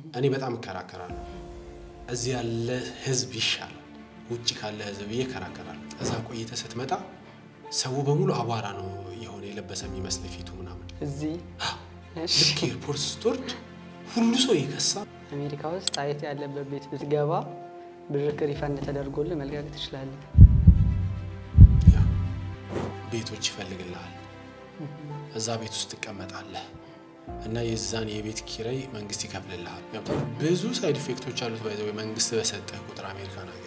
እኔ በጣም እከራከራለሁ። እዚህ ያለ ህዝብ ይሻላል ውጪ ካለ ህዝብ ይከራከራል። እዛ ቆይተህ ስትመጣ ሰው በሙሉ አቧራ ነው የሆነ የለበሰ የሚመስል ፊቱ ምናምን። እዚህ ልክ ኤርፖርት ስትወርድ ሁሉ ሰው ይከሳ። አሜሪካ ውስጥ አየት ያለበት ቤት ብትገባ ብር ሪፈንድ ተደርጎልህ መልቀቅ ትችላለህ። ቤቶች ይፈልግልሃል። እዛ ቤት ውስጥ ትቀመጣለህ እና የዛን የቤት ኪራይ መንግስት ይከፍልልሃል። ብዙ ሳይድ ኢፌክቶች አሉት። ባይዘው መንግስት በሰጠህ ቁጥር አሜሪካ ነገር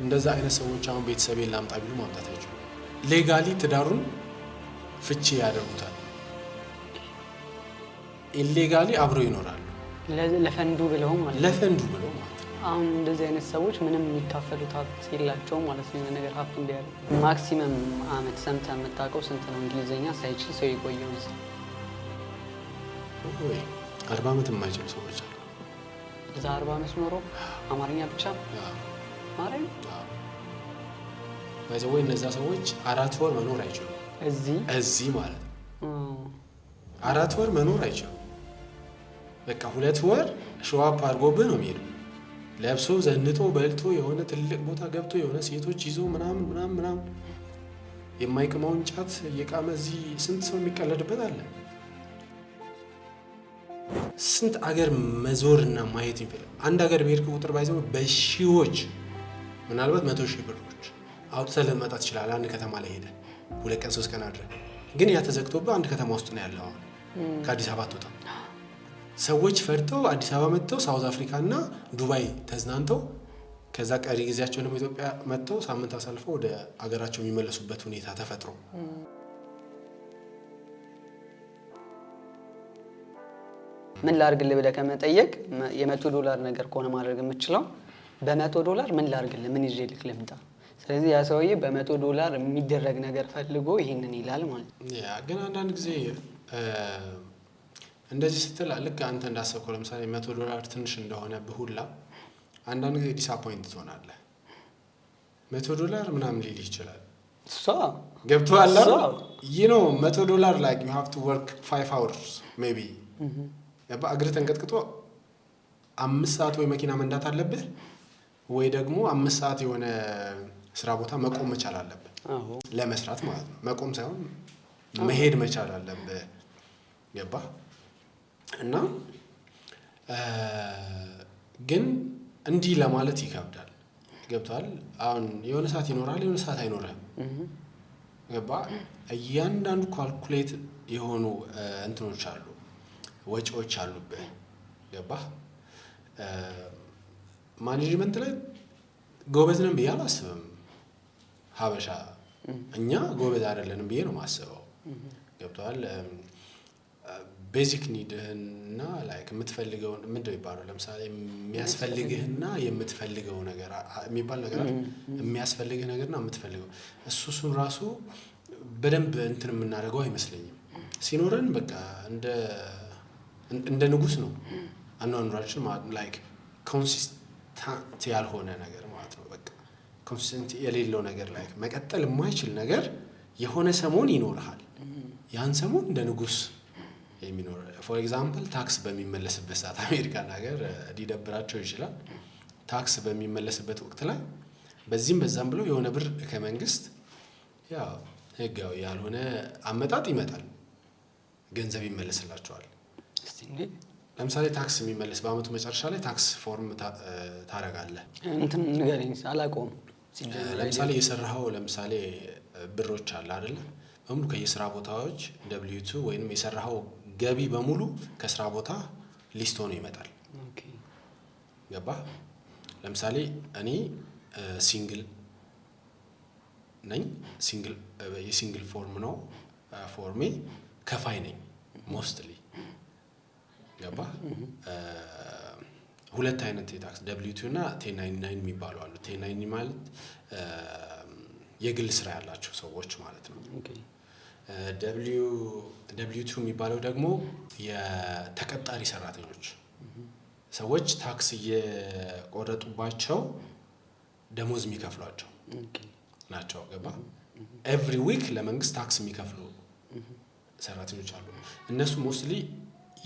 እንደዛ አይነት ሰዎች አሁን ቤተሰቤን ላምጣ ቢሉ ማምጣት አይችሉም። ሌጋሊ ትዳሩን ፍቺ ያደርጉታል። ኢሌጋሊ አብረው ይኖራሉ። ለፈንዱ ብለው ማለት ነው። አሁን እንደዚህ አይነት ሰዎች ምንም የሚካፈሉት ሀብት የላቸውም ማለት ነው። ነገር ሀብት እንዲያደርግ ማክሲመም አመት ሰምተህ የምታውቀው ስንት ነው? እንግሊዝኛ ሳይችል ሰው የቆየው እዚህ 40 ዓመት የማይችሉ ሰዎች አሉ። እዛ 40 ዓመት ኖሮ አማርኛ ብቻ ማረኝ ባይዘው እነዛ ሰዎች 4 ወር መኖር አይችሉም። እዚህ ማለት ነው 4 ወር መኖር አይችሉም። በቃ 2 ወር ሾዋፕ አድርጎብህ ነው የሚሄዱ። ለብሶ ዘንጦ በልቶ የሆነ ትልቅ ቦታ ገብቶ የሆነ ሴቶች ይዞ ምናምን የማይቅመውን ጫት እየቃመ እዚህ ስንት ሰው የሚቀለድበት አለ። ስንት አገር መዞርና ማየት ይፈልጋል። አንድ አገር በሄድክ ቁጥር ባይዘው በሺዎች ምናልባት 100,000 ብሮች አውጥተህ ልትመጣ ትችላለህ። አንድ ከተማ ላይ ሄደህ 2 ቀን 3 ቀን አድረህ ግን ያ ተዘግቶብህ አንድ ከተማ ውስጥ ነው ያለው። ከአዲስ አበባ አትወጣም። ሰዎች ፈርተው አዲስ አበባ መጥተው ሳውዝ አፍሪካ እና ዱባይ ተዝናንተው ከዛ ቀሪ ጊዜያቸው ደግሞ ኢትዮጵያ መጥተው ሳምንት አሳልፈው ወደ አገራቸው የሚመለሱበት ሁኔታ ተፈጥሮ ምን ላድርግልህ ብለህ ከመጠየቅ $100 ነገር ከሆነ ማድረግ የምችለው $100 ምን ላድርግልህ፣ ምን ይዤ ልምጣ። ስለዚህ ያ ሰውዬ $100 የሚደረግ ነገር ፈልጎ ይሄንን ይላል ማለት ነው። ያ ግን አንዳንድ ጊዜ እንደዚህ ስትል ልክ አንተ እንዳሰብከው ለምሳሌ $100 ትንሽ እንደሆነ በሁላ አንዳንድ ጊዜ ዲስአፖይንት ትሆናለህ። $100 ምናምን ሊል ይችላል። ገብቶሃል? $100 like you have to work 5 hours maybe እግርህ ተንቀጥቅጦ 5 ሰዓት ወይ መኪና መንዳት አለብህ ወይ ደግሞ 5 ሰዓት የሆነ ስራ ቦታ መቆም መቻል አለብህ ለመስራት ማለት ነው። መቆም ሳይሆን መሄድ መቻል አለብህ። ገባህ? እና ግን እንዲህ ለማለት ይከብዳል። ገብቷል? አሁን የሆነ ሰዓት ይኖራል፣ የሆነ ሰዓት አይኖርም። ገባህ? እያንዳንዱ ካልኩሌት የሆኑ እንትኖች አሉ፣ ወጪዎች አሉብህ። ገባህ? ማኔጅመንት ላይ ጎበዝ ነን ብዬ አላስብም። ሀበሻ እኛ ጎበዝ አይደለንም ብዬ ነው የማስበው። ገብቷል? ቤዚክ ኒድህና ላይክ የምትፈልገውን ምንድነው ይባላል? ለምሳሌ የሚያስፈልግህና የምትፈልገው ነገር የሚባል ነገር አለ። የሚያስፈልግህ ነገርና የምትፈልገው እሱን ራሱ በደንብ እንትን የምናደርገው አይመስለኝም። ሲኖረን በቃ እንደ ንጉስ ነው አኗኗራችን ማለት ነው። ላይክ ኮንሲስተንት ያልሆነ ነገር ማለት ነው። በቃ ኮንሲስተንት የሌለው ነገር ላይክ መቀጠል የማይችል ነገር የሆነ ሰሞን ይኖርሃል። ያን ሰሞን እንደ ንጉስ የሚኖር ፎር ኤግዛምፕል ታክስ በሚመለስበት ሰዓት አሜሪካን ሀገር ሊደብራቸው ይችላል። ታክስ በሚመለስበት ወቅት ላይ በዚህም በዛም ብለው የሆነ ብር ከመንግስት ያው ህጋዊ ያልሆነ አመጣጥ ይመጣል፣ ገንዘብ ይመለስላቸዋል። ለምሳሌ ታክስ የሚመለስ በአመቱ መጨረሻ ላይ ታክስ ፎርም ታረጋለህ። እንትን ንገረኝ አላውቀውም። ለምሳሌ የሰራኸው ለምሳሌ ብሮች አለ አይደል? በሙሉ ከየስራ ቦታዎች W2 ወይንም የሰራኸው ገቢ በሙሉ ከስራ ቦታ ሊስት ሆኖ ይመጣል። ገባህ? ለምሳሌ እኔ ሲንግል ነኝ። የሲንግል ፎርም ነው ፎርሜ። ከፋይ ነኝ ሞስትሊ። ገባህ? ሁለት አይነት የታክስ W2 እና 1099 የሚባሉ አሉ። 1099 ማለት የግል ስራ ያላቸው ሰዎች ማለት ነው። W2 የሚባለው ደግሞ የተቀጣሪ ሰራተኞች ሰዎች ታክስ እየቆረጡባቸው ደሞዝ የሚከፍሏቸው ናቸው። ገባህ? ኤቭሪ ዊክ ለመንግስት ታክስ የሚከፍሉ ሰራተኞች አሉ። እነሱ ሞስትሊ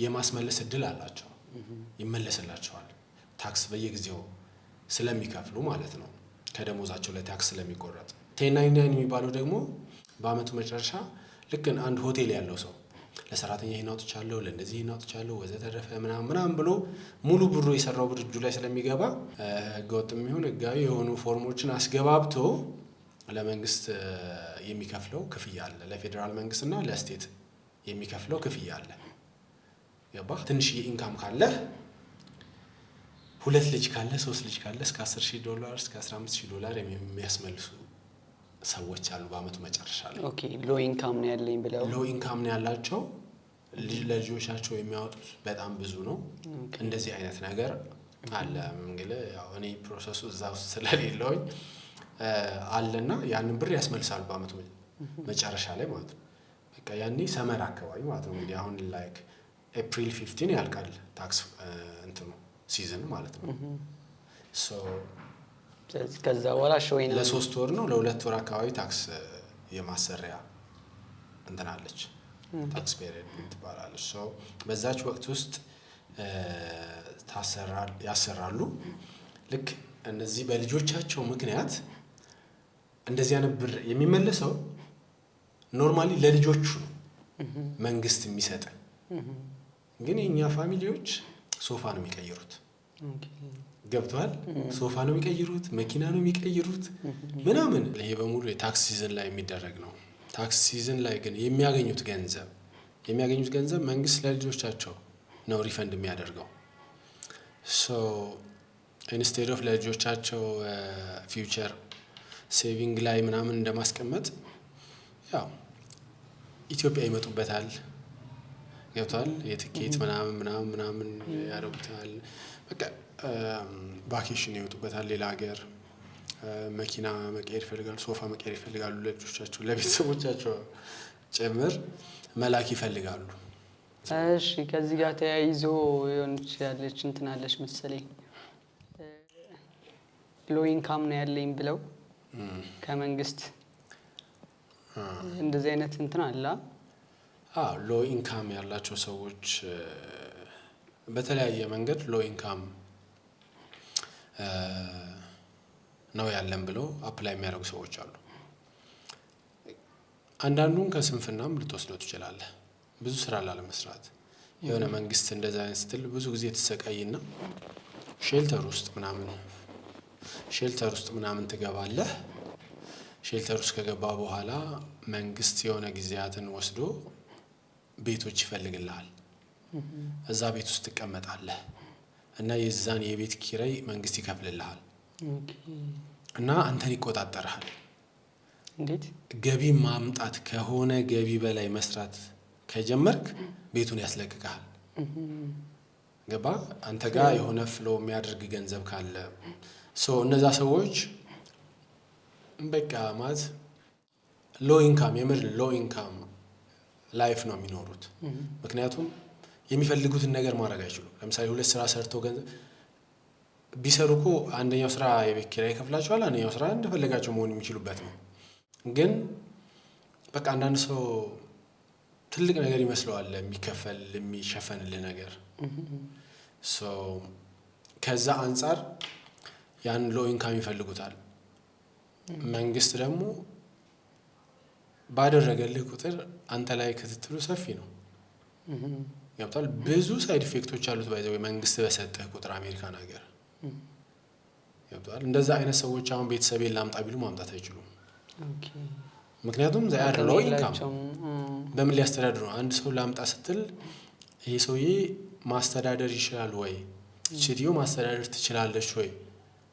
የማስመለስ እድል አላቸው። ይመለስላቸዋል ታክስ በየጊዜው ስለሚከፍሉ ማለት ነው። ከደሞዛቸው ላይ ታክስ ስለሚቆረጥ። 1099 የሚባለው ደግሞ በአመቱ መጨረሻ ልክ አንድ ሆቴል ያለው ሰው ለሰራተኛ ይሄን አውጥቻለሁ፣ ለእንደዚህ ይሄን አውጥቻለሁ ወዘተረፈ ምናምን ብሎ ሙሉ ብሩ የሰራው ብር እጁ ላይ ስለሚገባ ህገወጥም ይሁን ህጋዊ የሆኑ ፎርሞችን አስገባብቶ ለመንግስት የሚከፍለው ክፍያ አለ። ለፌዴራል መንግስትና ለስቴት የሚከፍለው ክፍያ አለ። ገባህ? ትንሽዬ ኢንካም ካለ 2 ልጅ ካለ 3 ልጅ ካለ እስከ $10,000 እስከ $15,000 የሚያስመልሱ ሰዎች አሉ በአመቱ መጨረሻ ላይ። ኦኬ ሎ ኢንካም ነው ያለኝ ብለው ሎ ኢንካም ነው ያላቸው ለልጆቻቸው የሚያወጡት በጣም ብዙ ነው። እንደዚህ አይነት ነገር አለ። እንግዲህ ያው እኔ ፕሮሰሱ እዛ ውስጥ ስለሌለውኝ አለና ያንን ብር ያስመልሳሉ በአመቱ መጨረሻ ላይ ማለት ነው። በቃ ያኔ ሰመር አካባቢ ማለት ነው። እንግዲህ አሁን ላይክ ኤፕሪል 15 ያልቃል ታክስ እንትኑ ሲዝን ማለት ነው። ሶ ከዛ በኋላ ሾይን ለ3 ወር ነው ለ2 ወር አካባቢ ታክስ የማሰሪያ እንትናለች ታክስ ፔሪድ ትባላለች። ሶ በዛች ወቅት ውስጥ ያሰራሉ። ልክ እነዚህ በልጆቻቸው ምክንያት እንደዚህ አይነት ብር የሚመለሰው ኖርማሊ ለልጆቹ ነው መንግስት የሚሰጥ። ግን የኛ ፋሚሊዎች ሶፋ ነው የሚቀይሩት። ገብቷል? ሶፋ ነው የሚቀይሩት፣ መኪና ነው የሚቀይሩት ምናምን። ይሄ በሙሉ የታክስ ሲዝን ላይ የሚደረግ ነው። ታክስ ሲዝን ላይ ግን የሚያገኙት ገንዘብ መንግስት ለልጆቻቸው ነው ሪፈንድ የሚያደርገው። ሶ ኢንስቴድ ኦፍ ለልጆቻቸው ፊውቸር ሴቪንግ ላይ ምናምን እንደማስቀመጥ ያው ኢትዮጵያ ይመጡበታል። ገብቷል? የትኬት ምናምን ያደርጉታል። በቃ ቫኬሽን ይወጡበታል ሌላ ሀገር። መኪና መቀየር ይፈልጋሉ፣ ሶፋ መቀየር ይፈልጋሉ፣ ለልጆቻቸው ለቤተሰቦቻቸው ጭምር መላክ ይፈልጋሉ። እሺ ከዚህ ጋር ተያይዞ የሆነች ያለች እንትን አለች መሰለኝ ሎ ኢንካም ነው ያለኝ ብለው ከመንግስት እንደዚህ አይነት እንትን አለ። ሎ ኢንካም ያላቸው ሰዎች በተለያየ መንገድ ሎ ኢንካም ነው ያለን ብለው አፕላይ የሚያደርጉ ሰዎች አሉ። አንዳንዱን ከስንፍናም ልትወስደው ትችላለህ። ብዙ ስራ ላለመስራት የሆነ መንግስት እንደዛ አይነት ስትል ብዙ ጊዜ ትሰቃይና ሼልተር ውስጥ ምናምን ትገባለህ። ሼልተር ውስጥ ከገባ በኋላ መንግስት የሆነ ጊዜያትን ወስዶ ቤቶች ይፈልግልሃል። እዛ ቤት ውስጥ ትቀመጣለህ እና የዛን የቤት ኪራይ መንግስት ይከፍልልሃል እና አንተን ይቆጣጠርሃል። እንዴት? ገቢ ማምጣት ከሆነ ገቢ በላይ መስራት ከጀመርክ ቤቱን ያስለቅቅሃል። ገባ? አንተ ጋር የሆነ ፍሎ የሚያደርግ ገንዘብ ካለ እነዛ ሰዎች በቃ ማለት ሎ ኢንካም የምር ሎ ኢንካም ላይፍ ነው የሚኖሩት። ምክንያቱም የሚፈልጉትን ነገር ማድረግ አይችሉም። ለምሳሌ 2 ስራ ሰርተው ገንዘብ ቢሰሩ እኮ አንደኛው ስራ የቤት ኪራይ ይከፍላቸዋል፣ አንደኛው ስራ እንደፈለጋቸው መሆን የሚችሉበት ነው። ግን በቃ አንዳንድ ሰው ትልቅ ነገር ይመስለዋል የሚሸፈንልህ ነገር። ከዛ አንጻር ያን ሎ ኢንካም ይፈልጉታል። መንግስት ደግሞ ባደረገልህ ቁጥር አንተ ላይ ክትትሉ ሰፊ ነው። ገብቷል? ብዙ ሳይድ ኢፌክቶች አሉት። ባይዘው መንግስት በሰጠህ ቁጥር አሜሪካን ሀገር ገብቷል? እንደዛ አይነት ሰዎች አሁን ቤተሰቤን ላምጣ ቢሉ ማምጣት አይችሉም። ምክንያቱም ዛያር ሎ ኢንካም በምን ሊያስተዳድሩ ነው? አንድ ሰው ላምጣ ስትል ይሄ ሰውዬ ማስተዳደር ይችላል ወይ? ሴትዮ ማስተዳደር ትችላለች ወይ?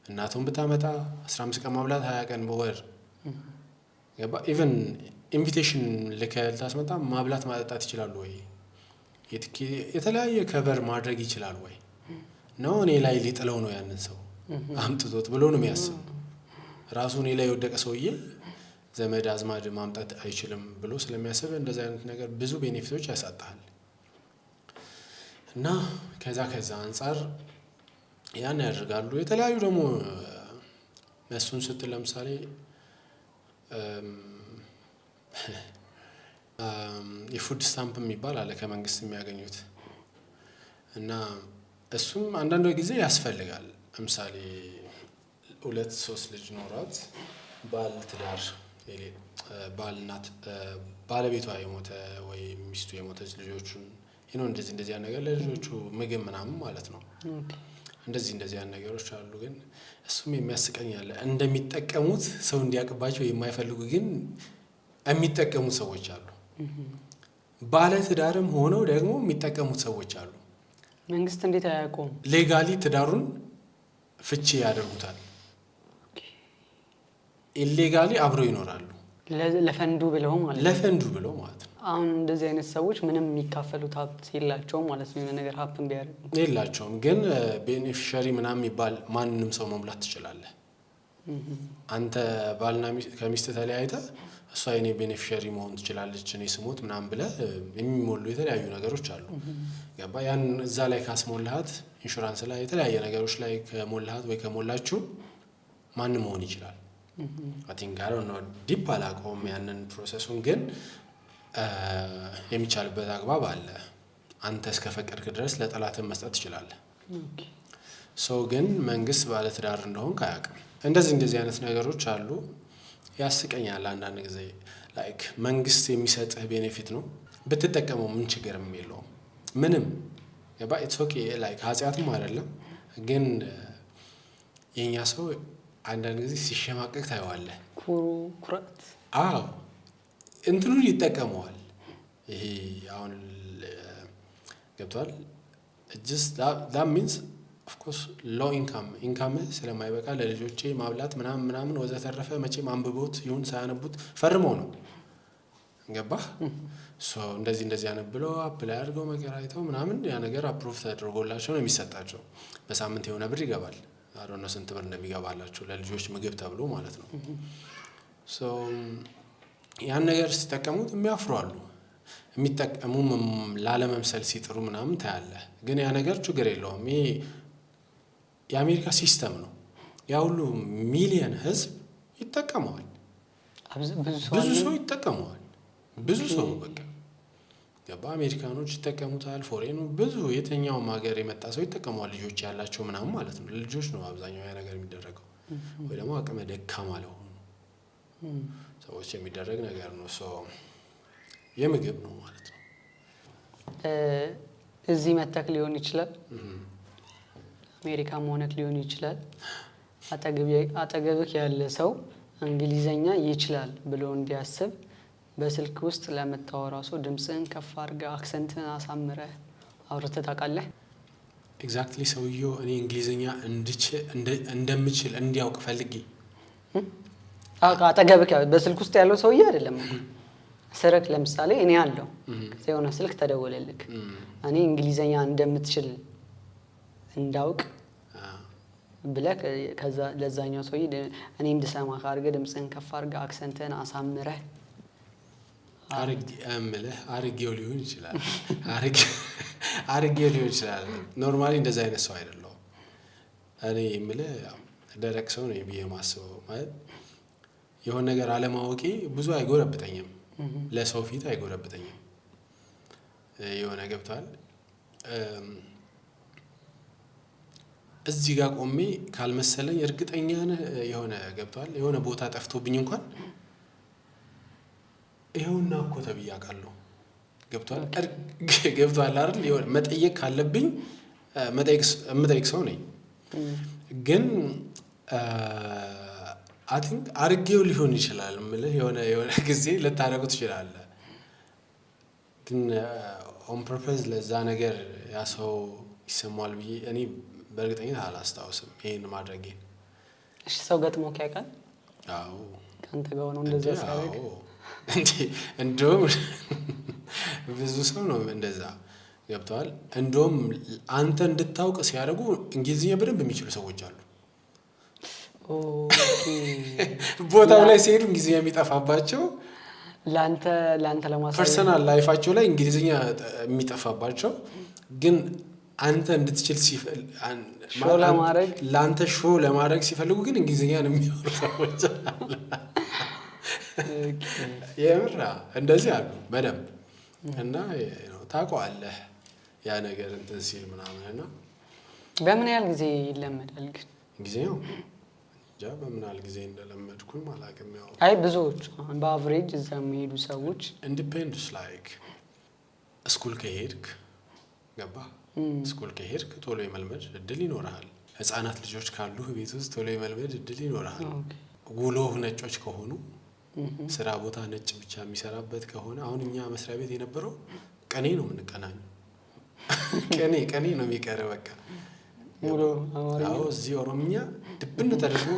እናቱን ብታመጣ 15 ቀን ማብላት 20 ቀን በወር ኢቨን ኢንቪቴሽን ልታስመጣ ማብላት ማጠጣት ይችላሉ ወይ? የተለያየ ከቨር ማድረግ ይችላል ወይ ነው? እኔ ላይ ሊጥለው ነው ያንን ሰው አምጥቶት ብሎ ነው የሚያስበው። ራሱ እኔ ላይ የወደቀ ሰውዬ ዘመድ አዝማድ ማምጣት አይችልም ብሎ ስለሚያስብ እንደዚህ አይነት ነገር ብዙ ቤኔፊቶች ያሳጣል። እና ከዛ አንጻር ያን ያደርጋሉ። የተለያዩ ደግሞ እሱን ስትል ለምሳሌ የፉድ ስታምፕ የሚባል አለ ከመንግስት የሚያገኙት። እና እሱም አንዳንድ ጊዜ ያስፈልጋል። ለምሳሌ 2-3 ልጅ ኖሯት ባል ትዳር ባልናት ባለቤቷ የሞተ ወይ ሚስቱ የሞተች ልጆቹን እንደዚህ ያን ነገር ለልጆቹ ምግብ ምናምን ማለት ነው። እንደዚህ ያን ነገሮች አሉ። ግን እሱም የሚያስቀኝ አለ። እንደሚጠቀሙት ሰው እንዲያውቅባቸው የማይፈልጉ ግን የሚጠቀሙት ሰዎች አሉ። ባለ ትዳርም ሆነው ደግሞ የሚጠቀሙት ሰዎች አሉ። መንግስት እንዴት አያውቀውም? ሌጋሊ ትዳሩን ፍቺ ያደርጉታል። ኢሌጋሊ አብረው ይኖራሉ። ለፈንዱ ብለው ማለት ነው። አሁን እንደዚህ አይነት ሰዎች ምንም የሚካፈሉት ሀብት የላቸውም ማለት ነው። የሆነ ነገር ሀብትን ቢያደርጉ የላቸውም። ግን ቤኔፊሻሪ ምናምን የሚባል ማንንም ሰው መሙላት ትችላለህ። አንተ ባልና ከሚስት ተለያይተህ እሷ የኔ ቤኔፊሻሪ መሆን ትችላለች እኔ ስሞት ምናምን ብለህ የሚሞሉ የተለያዩ ነገሮች አሉ። ገባ? ያን እዛ ላይ ካስሞላሃት ኢንሹራንስ ላይ የተለያየ ነገሮች ላይ ከሞላሃት ወይ ከሞላችሁ ማንም መሆን ይችላል። አቲንጋር ነው ዲፕ አላውቀውም ያንን ፕሮሰሱን። ግን የሚቻልበት አግባብ አለ። አንተ እስከፈቀድክ ድረስ ለጠላትን መስጠት ትችላለህ። ሰው ግን መንግስት ባለትዳር እንደሆንክ አያውቅም። እንደዚህ አይነት ነገሮች አሉ። ያስቀኛል አንዳንድ ጊዜ ላይክ መንግስት የሚሰጥህ ቤኔፊት ነው ብትጠቀመው ምን ችግርም የለውም ምንም። ኢትስ ኦኬ ላይክ ኃጢአትም አይደለም። ግን የኛ ሰው አንዳንድ ጊዜ ሲሸማቀቅ ታየዋለህ። ኩራት እንትኑን ይጠቀመዋል። ይሄ አሁን ገብቷል። just that means of course low income ስለማይበቃ ለልጆቼ ማብላት ምናምን ወዘተረፈ መቼም አንብቦት ይሁን ሳያነቡት ፈርመው ነው። ገባህ? እንደዚህ ያነብለው አፕላይ አድርገው መከራይተው ምናምን ያ ነገር አፕሩቭ ተደርጎላቸው ነው የሚሰጣቸው። በሳምንት የሆነ ብር ይገባል። አሮን ነው ስንት ብር እንደሚገባላቸው ለልጆች ምግብ ተብሎ ማለት ነው። ያን ነገር ሲጠቀሙት የሚያፍሩ አሉ። የሚጠቀሙም ላለመምሰል ሲጥሩ ምናምን ታያለህ። ግን ያ ነገር ችግር የለውም። ይሄ የአሜሪካ ሲስተም ነው። ያ ሁሉ ሚሊየን ህዝብ ይጠቀመዋል። ብዙ ሰው ይጠቀመዋል። ብዙ ሰው በቃ አሜሪካኖች ይጠቀሙታል። ፎሬኑ ብዙ የትኛውም ሀገር የመጣ ሰው ይጠቀመዋል። ልጆች ያላቸው ምናምን ማለት ነው። ልጆች ነው አብዛኛው ያ ነገር የሚደረገው። ወይ ደግሞ አቅመ ደካማ ለሆኑ ሰዎች የሚደረግ ነገር ነው። የምግብ ነው ማለት ነው። እዚህ መተክ ሊሆን ይችላል፣ አሜሪካ መሆነት ሊሆን ይችላል። አጠገብህ ያለ ሰው እንግሊዘኛ ይችላል ብሎ እንዲያስብ በስልክ ውስጥ ለምታወራው ሰው ድምፅህን ከፍ አድርገህ አክሰንትህን አሳምረህ አውርተህ ታውቃለህ? ኤግዛክትሊ ሰውየው እኔ እንግሊዘኛ እንደምችል እንዲያውቅ ፈልጌ አጠገብህ በስልክ ውስጥ ያለው ሰውዬ አይደለም ስልክ ለምሳሌ እኔ አለው የሆነ ስልክ ተደወለልክ እኔ እንግሊዘኛ እንደምትችል እንዳውቅ ብለህ ከዛ ለዛኛው ሰውዬ እኔ እንድሰማ ካርገህ ድምፅህን ከፍ አድርገህ አክሰንትህን አሳምረህ አርጌው ሊሆን ይችላል። አርጌው ሊሆን ይችላል። ኖርማሊ እንደዛ አይነት ሰው አይደለሁም። እኔ የምልህ ደረቅ ሰው ነኝ ብዬ የማስበው ማለት የሆነ ነገር አለማወቄ ብዙ አይጎረብጠኝም። ለሰው ፊት አይጎረብጠኝም። የሆነ ገብቷል። እዚህ ጋር ቆሜ ካልመሰለኝ እርግጠኛ ነህ የሆነ ገብቷል። የሆነ ቦታ ጠፍቶብኝ እንኳን ይሄውና እኮ ተብዬ አውቃለሁ። ገብቷል አይደል? የሆነ መጠየቅ ካለብኝ መጠየቅ ሰው ነኝ። ግን አይ ቲንክ አርጌው ሊሆን ይችላል የምልህ የሆነ ጊዜ ልታደርጉ ትችላለህ። ግን ኦን ፐርፐዝ ለዛ ነገር ያ ሰው ይሰማዋል ብዬ እኔ በእርግጠኝነት አላስታውስም ይሄን ማድረጌን። እሺ ሰው ገጥሞ ያውቃል? አዎ ካንተ ጋር ሆኖ እንደዛ ሲያደርግ እንደውም ብዙ ሰው ነው እንደዛ ገብተዋል። እንደውም አንተ እንድታውቅ ሲያደርጉ እንግሊዝኛ በደንብ የሚችሉ ሰዎች አሉ። ቦታው ላይ ሲሄዱ እንግሊዝኛ የሚጠፋባቸው ላንተ ለማሳየት ፐርሰናል ላይፋቸው ላይ እንግሊዝኛ የሚጠፋባቸው ግን አንተ እንድትችል ላንተ ሾው ለማድረግ ሲፈልጉ ግን እንግሊዝኛ ነው የሚያወሩ ሰዎች አሉ። የምራ እንደዚህ አሉ በደንብ እና ታውቀዋለህ። ያ ነገር እንትን ሲል ምናምን እና በምን ያህል ጊዜ ይለመዳል ግን? ጊዜው እንጃ በምን ያህል ጊዜ እንደለመድኩኝ አላውቅም። ያው አይ ብዙዎች በአቨሬጅ እዛ የሚሄዱ ሰዎች ኢንዲፔንድስ ላይክ ስኩል ከሄድክ ገባ ስኩል ከሄድክ ቶሎ የመልመድ እድል ይኖርሃል። ህፃናት ልጆች ካሉ ቤት ውስጥ ቶሎ የመልመድ እድል ይኖርሃል። ውሎህ ነጮች ከሆኑ ስራ ቦታ ነጭ ብቻ የሚሰራበት ከሆነ አሁን እኛ መስሪያ ቤት የነበረው ቀኔ ነው የምንቀናኘው። ቀኔ ነው የሚቀር በቃ ሙሉ አማርኛ። አዎ እዚህ ኦሮምኛ ድብን ተደርጎ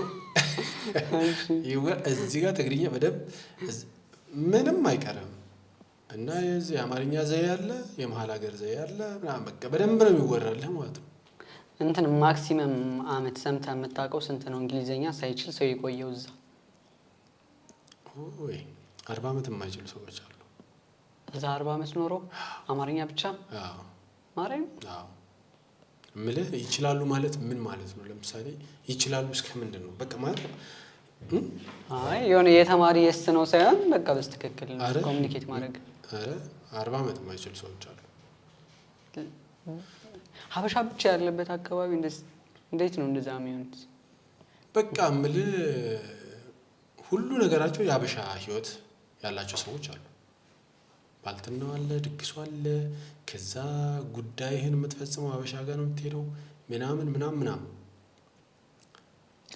እዚህ ጋር ትግርኛ በደንብ ምንም አይቀርም። እና የዚህ የአማርኛ ዘዬ አለ፣ የመሀል ሀገር ዘዬ አለ ምናምን በቃ በደንብ ነው የሚወራልህ ማለት ነው። እንትን ማክሲመም አመት ሰምተህ የምታውቀው ስንት ነው እንግሊዘኛ ሳይችል ሰው የቆየው እዛ? ኦይ 40 አመት የማይችሉ ሰዎች አሉ እዛ 40 አመት ኖሮ አማርኛ ብቻ። አዎ ማርያም። አዎ እምልህ ይችላሉ ማለት ምን ማለት ነው? ለምሳሌ ይችላሉ እስከ ምንድን ነው በቃ ማለት አይ የሆነ የተማሪ የስ ነው ሳይሆን በቃ በስትክክል ኮሙኒኬት ማድረግ። አረ 40 አመት የማይችሉ ሰዎች አሉ። ሀበሻ ብቻ ያለበት አካባቢ እንዴት ነው እንደዛ የሚሆኑት? በቃ እምልህ ሁሉ ነገራቸው የሀበሻ ህይወት ያላቸው ሰዎች አሉ። ባልትናው አለ፣ ድግሱ አለ፣ ከዛ ጉዳይህን የምትፈጽመው ሀበሻ ጋር ነው የምትሄደው ምናምን ምናምን።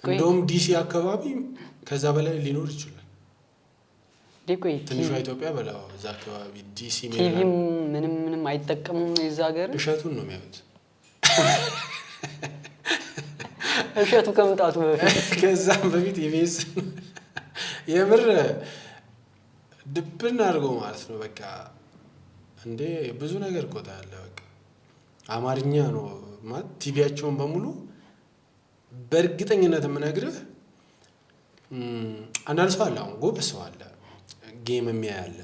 እንደውም ዲሲ አካባቢ ከዛ በላይ ሊኖር ይችላል። ትንሿ ኢትዮጵያ በላው እዛ አካባቢ ዲሲ ቲቪም ምንም አይጠቀሙም። የዛ ሀገር እሸቱን ነው የሚያዩት። እሸቱ ከመምጣቱ በፊት ከዛም በፊት ኢቢኤስ የምር ድብን አድርገው ማለት ነው በቃ እንዴ ብዙ ነገር ቆጣ ያለ በቃ አማርኛ ነው ማለት ቲቪያቸውን በሙሉ በእርግጠኝነት የምነግርህ አንዳንድ ሰው አለ፣ አሁን ጎበዝ ሰው አለ፣ ጌም የሚያይ አለ፣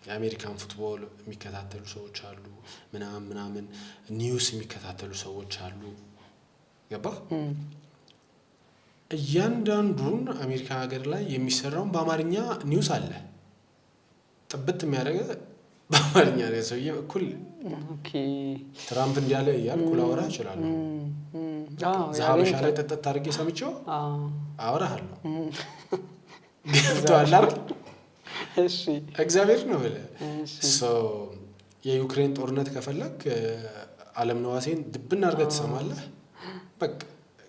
የአሜሪካን ፉትቦል የሚከታተሉ ሰዎች አሉ፣ ምናምን ኒውስ የሚከታተሉ ሰዎች አሉ። ገባ? እያንዳንዱን አሜሪካ ሀገር ላይ የሚሰራውን በአማርኛ ኒውስ አለ። ጥብት የሚያደርገ በአማርኛ ነው። ሰውዬ እኩል ትራምፕ እንዲያለ እያልኩ ላወራ እችላለሁ። ሀበሻ ላይ ጠጠት አድርጌ ሰምቼው አወራሃለሁ። ገብቶሃል አይደል? እሺ እግዚአብሔር ነው ብለህ የዩክሬን ጦርነት ከፈለግ አለም ነዋሴን ድብን አድርገህ ትሰማለህ። በቃ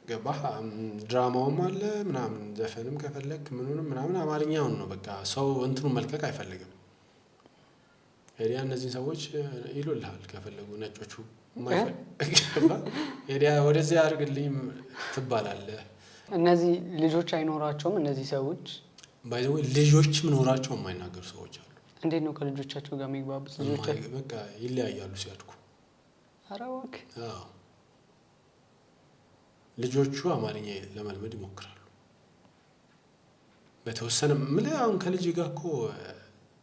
ገባህ? ድራማውም አለ ምናምን፣ ዘፈንም ከፈለግ ምኑንም ምናምን አማርኛውን ነው በቃ ሰው እንትኑን መልቀቅ አይፈልግም። ሄዲያ እነዚህን ሰዎች ይሉልሃል ከፈለጉ ነጮቹ ሄዲያ ወደዚህ አድርግልኝ ትባላለህ። እነዚህ ልጆች አይኖራቸውም። እነዚህ ሰዎች ባይዘው ልጆችም ኖራቸው የማይናገሩ ሰዎች አሉ። እንዴት ነው ከልጆቻቸው ጋር የሚግባቡት? ልጆቻቸው በቃ ይለያያሉ ሲያድጉ። ኧረ እባክህ። አዎ ልጆቹ አማርኛ ለመልመድ ይሞክራሉ በተወሰነ ምልህ። አሁን ከልጅ ጋር እኮ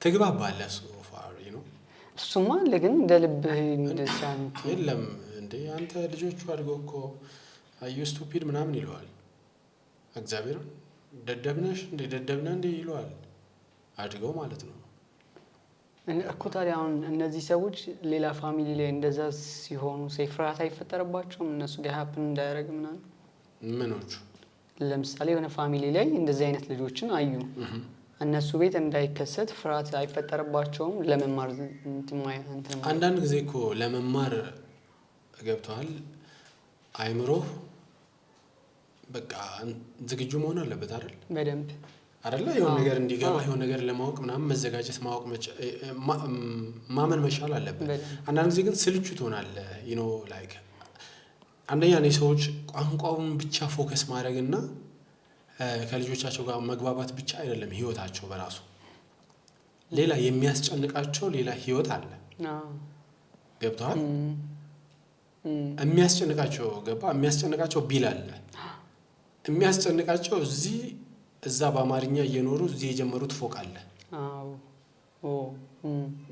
ትግባባለህ ሶፋር ነው። እሱማ አለ ግን እንደ ልብህ እንደሳንት የለም እንዴ አንተ ልጆቹ አድገው እኮ አዩ ስቱፒድ ምናምን ይለዋል። እግዚአብሔር ደደብነሽ እንዴ ደደብና እንዴ ይለዋል አድገው ማለት ነው እኮ። ታዲያ አሁን እነዚህ ሰዎች ሌላ ፋሚሊ ላይ እንደዛ ሲሆኑ ፍርሃት አይፈጠርባቸውም? እነሱ ጋር ሀፕን እንዳያደርግ ምናምን ምኖቹ ለምሳሌ የሆነ ፋሚሊ ላይ እንደዚህ አይነት ልጆችን አዩ፣ እነሱ ቤት እንዳይከሰት ፍርሃት አይፈጠርባቸውም? ለመማር አንዳንድ ጊዜ እኮ ለመማር ገብተዋል አይምሮህ በቃ ዝግጁ መሆን አለበት አይደል? በደንብ አይደለ? የሆነ ነገር እንዲገባ የሆነ ነገር ለማወቅ ምናምን መዘጋጀት ማመን መቻል አለበት። አንዳንድ ጊዜ ግን ስልቹ ትሆናለህ። ላይክ አንደኛ እኔ ሰዎች ቋንቋውን ብቻ ፎከስ ማድረግና ከልጆቻቸው ጋር መግባባት ብቻ አይደለም ህይወታቸው በራሱ ሌላ የሚያስጨንቃቸው ሌላ ህይወት አለ። ገብቶሃል? የሚያስጨንቃቸው የሚያስጨንቃቸው ቢል አለ የሚያስጨንቃቸው እዚህ እዛ በአማርኛ እየኖሩ እዚህ የጀመሩት ፎቅ አለ።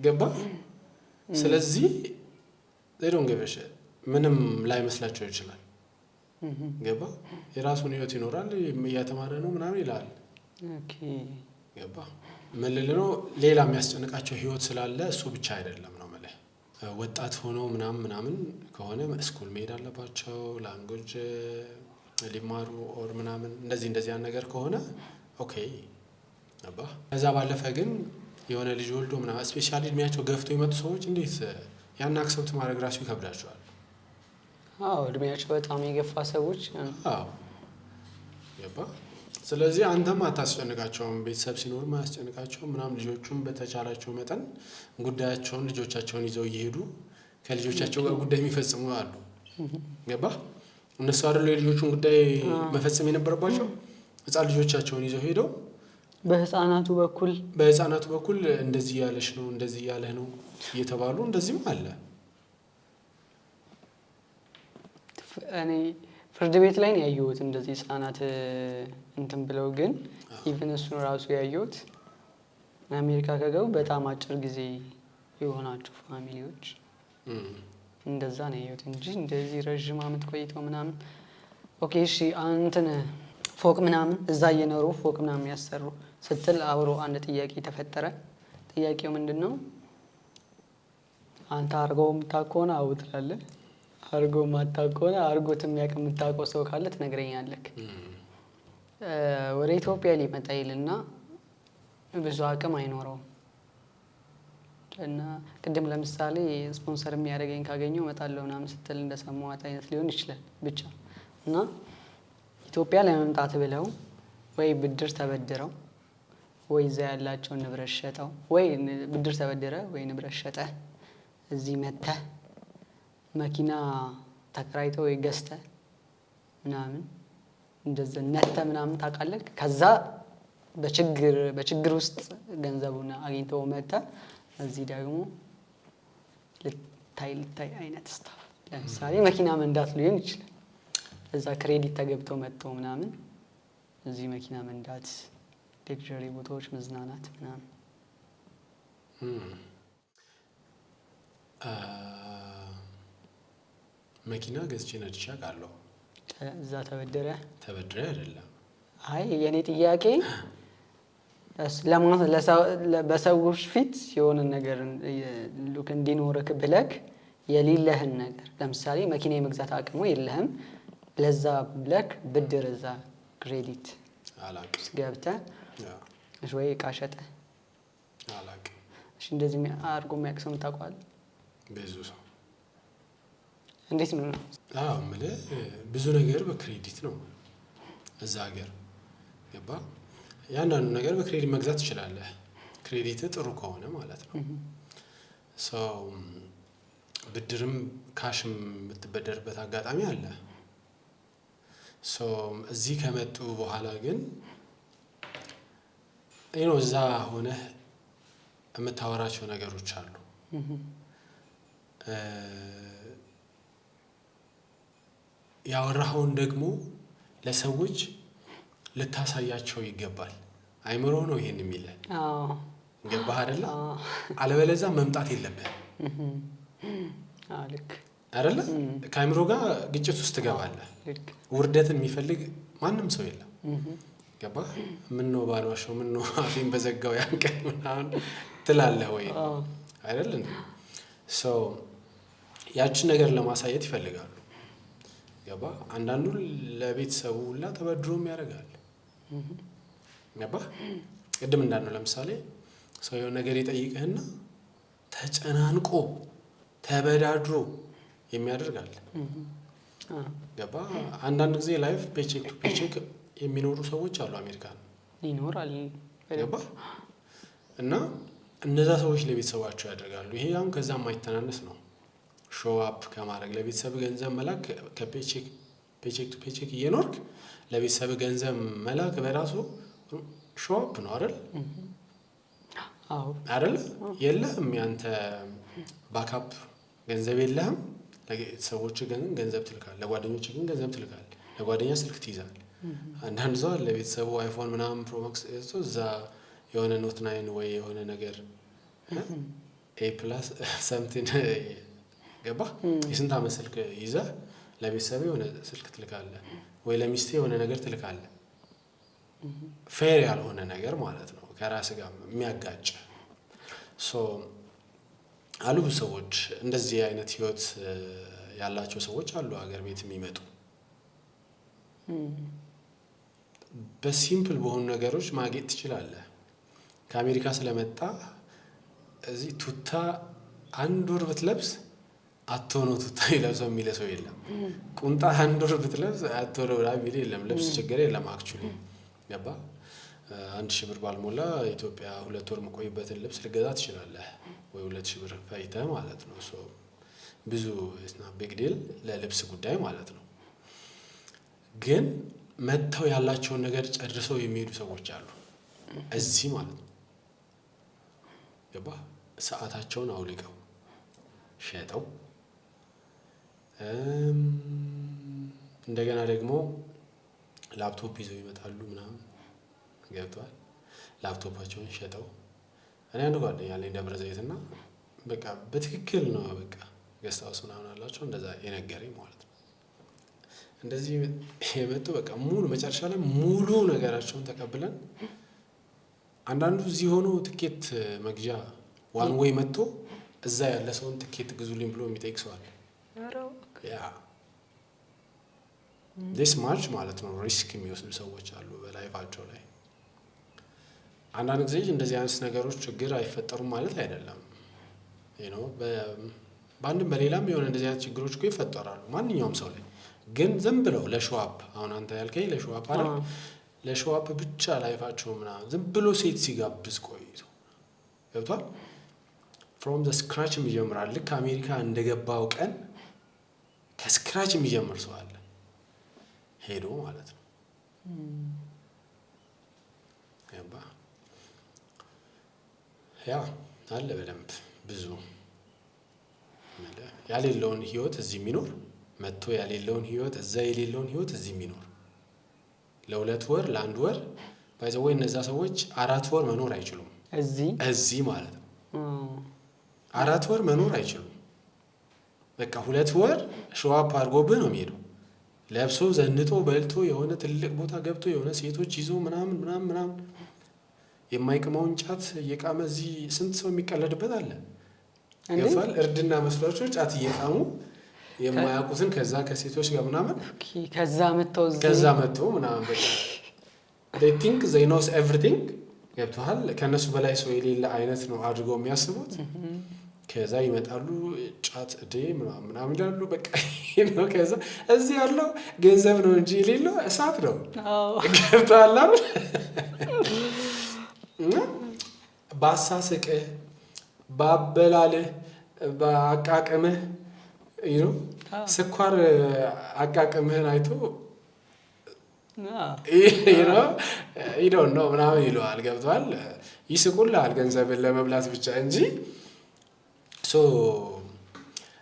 ገባ? ስለዚህ ዜሮን ገበሽ ምንም ላይ መስላቸው ይችላል። ገባ? የራሱን ህይወት ይኖራል፣ እያተማረ ነው ምናምን ይላል። ገባ? መልል ነው ሌላ የሚያስጨንቃቸው ህይወት ስላለ እሱ ብቻ አይደለም ነው ማለት ወጣት ሆኖ ምናምን ከሆነ ስኩል መሄድ አለባቸው ላንጉጅ ሊማሩ ኦር ምናምን እንደዚህ ያን ነገር ከሆነ ኦኬ አባ። ከዛ ባለፈ ግን የሆነ ልጅ ወልዶ ምናምን ስፔሻሊ እድሜያቸው ገፍቶ የመጡ ሰዎች እንዴት ያን አክሰፕት ማድረግ ራሱ ይከብዳቸዋል። አዎ እድሜያቸው በጣም የገፋ ሰዎች አዎ ገባ። ስለዚህ አንተም አታስጨንቃቸውም፣ ቤተሰብ ሲኖርም አያስጨንቃቸውም ምናምን። ልጆቹም በተቻላቸው መጠን ጉዳያቸውን ልጆቻቸውን ይዘው እየሄዱ ከልጆቻቸው ጋር ጉዳይ የሚፈጽሙ አሉ። ገባ። እነሱ አይደሉ የልጆቹን ጉዳይ መፈጸም የነበረባቸው። ህፃን ልጆቻቸውን ይዘው ሄደው በህፃናቱ በኩል እንደዚህ ያለሽ ነው እንደዚህ ያለህ ነው እየተባሉ እንደዚህም አለ። እኔ ፍርድ ቤት ላይ ነው ያየሁት እንደዚህ ህፃናት እንትን ብለው፣ ግን ኢቭን እሱን ራሱ ያየሁት አሜሪካ ከገቡ በጣም አጭር ጊዜ የሆናቸው ፋሚሊዎች እንደዛ ነው ያየሁት እንጂ እንደዚህ ረዥም ዓመት ቆይተው ምናምን። ኦኬ እሺ እንትን ፎቅ ምናምን እዛ እየኖሩ ፎቅ ምናምን ያሰሩ ስትል አብሮ አንድ ጥያቄ ተፈጠረ። ጥያቄው ምንድን ነው? አንተ አርገው የምታውቅ ከሆነ አዎ ትላለህ፣ አርጎ የማታውቅ ከሆነ አርጎት የምታውቀው ሰው ካለ ትነግረኛለህ። ወደ ኢትዮጵያ ሊመጣ ይልና ብዙ አቅም አይኖረውም እና ቅድም ለምሳሌ ስፖንሰር የሚያደርገኝ ካገኘው እመጣለሁ ምናምን ስትል እንደሰማኋት አይነት ሊሆን ይችላል ብቻ። እና ኢትዮጵያ ለመምጣት ብለው ወይ ብድር ተበድረው ወይ እዛ ያላቸውን ንብረት ሸጠው ወይ ብድር ተበድረ ወይ ንብረት ሸጠ እዚህ መተህ መኪና ተከራይተው ወይ ገዝተህ ምናምን እንደዚህ ነተህ ምናምን ታውቃለህ። ከዛ በችግር ውስጥ ገንዘቡን አግኝተው መተህ እዚህ ደግሞ ልታይ አይነት ስታፍ ለምሳሌ መኪና መንዳት ሊሆን ይችላል። እዛ ክሬዲት ተገብተው መጥተው ምናምን እዚህ መኪና መንዳት፣ ሌክዠሪ ቦታዎች መዝናናት ምናምን። መኪና ገዝቼ ነድቼ አውቃለሁ። እዛ ተበድሬ አይደለም። አይ የኔ ጥያቄ በሰዎች ፊት የሆነ ነገር እንዲኖርክ ብለክ የሌለህን ነገር ለምሳሌ መኪና የመግዛት አቅሙ የለህም፣ ለዛ ብለክ ብድር እዛ ክሬዲት ገብተህ ወይ እቃ ሸጠህ አላውቅም። እሺ እንደዚህ አድርጎ የሚያውቅ ሰው ታውቀዋለህ? ብዙ ሰው። እንዴት ነው? አዎ የምልህ ብዙ ነገር በክሬዲት ነው እዛ ሀገር ገባ። ያንዳንዱ ነገር በክሬዲት መግዛት ትችላለህ፣ ክሬዲት ጥሩ ከሆነ ማለት ነው። ሰው ብድርም ካሽም የምትበደርበት አጋጣሚ አለ። እዚህ ከመጡ በኋላ ግን እዛ ሆነህ የምታወራቸው ነገሮች አሉ። ያወራኸውን ደግሞ ለሰዎች ልታሳያቸው ይገባል። አይምሮ ነው ይሄን የሚልህ። ገባህ አይደለ? አለበለዚያ መምጣት የለብህም። ልክ አይደለ? ከአይምሮ ጋር ግጭት ውስጥ ትገባለህ። ውርደትን የሚፈልግ ማንም ሰው የለም። ገባህ? ምነው ባልዋሸው፣ ምነው አፌን በዘጋው ያን ቀን ምናምን ትላለህ ወይ አይደል? ያችን ነገር ለማሳየት ይፈልጋሉ። ገባህ? አንዳንዱ ለቤተሰቡ ሁላ ተበድሮም ያደርጋል። ገባህ? ቅድም እንዳልነው ለምሳሌ ሰው የሆነ ነገር ይጠይቅህና ተጨናንቆ ተበዳድሮ የሚያደርጋል። ገባህ? አንዳንድ ጊዜ ላይፍ ፔቼክ ቱ ፔቼክ የሚኖሩ ሰዎች አሉ አሜሪካን ይኖራል። ገባህ? እና እነዛ ሰዎች ለቤተሰባቸው ያደርጋሉ። ይሄ አሁን ከዛ የማይተናነስ ነው። ሾው አፕ ከማድረግ ለቤተሰብ ገንዘብ መላክ ከፔቼክ ቱ ፔቼክ እየኖርክ ለቤተሰብ ገንዘብ መላክ በራሱ ሾው አፕ ነው አይደል? አይደል? የለህም ያንተ ባካፕ ገንዘብ የለህም። ለቤተሰቦች ግን ገንዘብ ትልካል፣ ለጓደኞች ግን ገንዘብ ትልካል። ለጓደኛ ስልክ ትይዛል። አንዳንድ ሰው ለቤተሰቡ አይፎን ምናምን ፕሮማክስ እዛ የሆነ ኖት 9 ወይ የሆነ ነገር ኤ ፕላስ ሰምቲንግ ገባህ? የስንት ዓመት ስልክ ይዘህ ለቤተሰብ የሆነ ስልክ ትልካለህ፣ ወይ ለሚስቴ የሆነ ነገር ትልካለህ። ፌር ያልሆነ ነገር ማለት ነው፣ ከራስ ጋር የሚያጋጭ። አሉ ብዙ ሰዎች እንደዚህ አይነት ህይወት ያላቸው ሰዎች አሉ ሀገር ቤት የሚመጡ በሲምፕል በሆኑ ነገሮች ማጌጥ ትችላለህ። ከአሜሪካ ስለመጣ እዚህ ቱታ አንድ ወር ብትለብስ አትሆኖ ቱታ ይለብሰው የሚለ ሰው የለም። ቁምጣ አንድ ወር ብትለብስ አትሆኖ የሚል የለም። ልብስ ችግር የለም። አክቹሊ ገባ 1000 ብር ባልሞላ ኢትዮጵያ 2 ወር መቆይበትን ልብስ ልገዛ ትችላለህ ወይ 2000 ብር ፈይተህ ማለት ነው። ሶ ብዙ ቢግ ዲል ለልብስ ጉዳይ ማለት ነው። ግን መጥተው ያላቸውን ነገር ጨርሰው የሚሄዱ ሰዎች አሉ እዚህ ማለት ነው። ገባ ሰዓታቸውን አውልቀው ሸጠው እንደገና ደግሞ ላፕቶፕ ይዘው ይመጣሉ ምናምን ገብቷል። ላፕቶፓቸውን ሸጠው እኔ አንድ ጓደኛ አለኝ ደብረ ዘይትና በቃ በትክክል ነው በቃ ገስት ሃውስ ምናምን አላቸው እንደዛ የነገረኝ ማለት ነው። እንደዚህ የመጡ በቃ ሙሉ መጨረሻ ላይ ሙሉ ነገራቸውን ተቀብለን አንዳንዱ እዚህ ሆኖ ትኬት መግዣ ዋን ዌይ መጥቶ እዛ ያለ ሰውን ትኬት ግዙልኝ ብሎ የሚጠይቅ ሰው አለ። ያ ዲስ ማች ማለት ነው ሪስክ የሚወስዱ ሰዎች አሉ በላይፋቸው ላይ። አንዳንድ ጊዜ እንደዚህ አይነት ነገሮች ችግር አይፈጠሩም ማለት አይደለም። በአንድም በሌላም የሆነ እንደዚህ አይነት ችግሮች እኮ ይፈጠራሉ ማንኛውም ሰው ላይ። ግን ዝም ብለው ለሾአፕ አሁን አንተ ያልከኝ ለሾአፕ አይደል? ለሾአፕ ብቻ ላይፋቸው ምናምን ዝም ብሎ ሴት ሲጋብዝ ቆይቶ ገብቷል። ፍሮም ዘ ስክራች የሚጀምራል። ልክ አሜሪካ እንደገባው ቀን ከስክራች የሚጀምር ሰው አለ ሄዶ ማለት ነው። ያ አለ በደንብ ብዙ ያሌለውን ህይወት እዚህ የሚኖር መጥቶ ያሌለውን ህይወት እዛ የሌለውን ህይወት እዚህ የሚኖር ለ2 ወር ለ1 ወር ባይዘው እነዛ ሰዎች 4 ወር መኖር አይችሉም እዚህ ማለት ነው። 4 ወር መኖር አይችሉም። በቃ 2 ወር ሾዋፕ አድርጎብህ ነው የሚሄደው። ለብሶ ዘንጦ በልቶ የሆነ ትልቅ ቦታ ገብቶ የሆነ ሴቶች ይዞ ምናምን የማይቅመውን ጫት እየቃመ እዚህ ስንት ሰው የሚቀለድበት አለ። ገፋል እርድና መስሏቸው ጫት እየቃሙ የማያውቁትን ከዛ ከሴቶች ጋር ምናምን ከዛ መጥተው ምናምን በቃ they think they knows everything ገብቶሃል። ከነሱ በላይ ሰው የሌለ አይነት ነው አድርገው የሚያስቡት። ከዛ ይመጣሉ ጫት ምናምን ይላሉ በቃ ነው። ከዛ እዚህ ያለው ገንዘብ ነው እንጂ የሌለው እሳት ነው። ገብቶሃል አይደል? ባሳስቅህ ባበላልህ በአቃቅምህ ስኳር አቃቅምህን አይቶ ነው ምናምን ይለዋል። ገብቷል። ይስቁልሃል ገንዘብን ለመብላት ብቻ እንጂ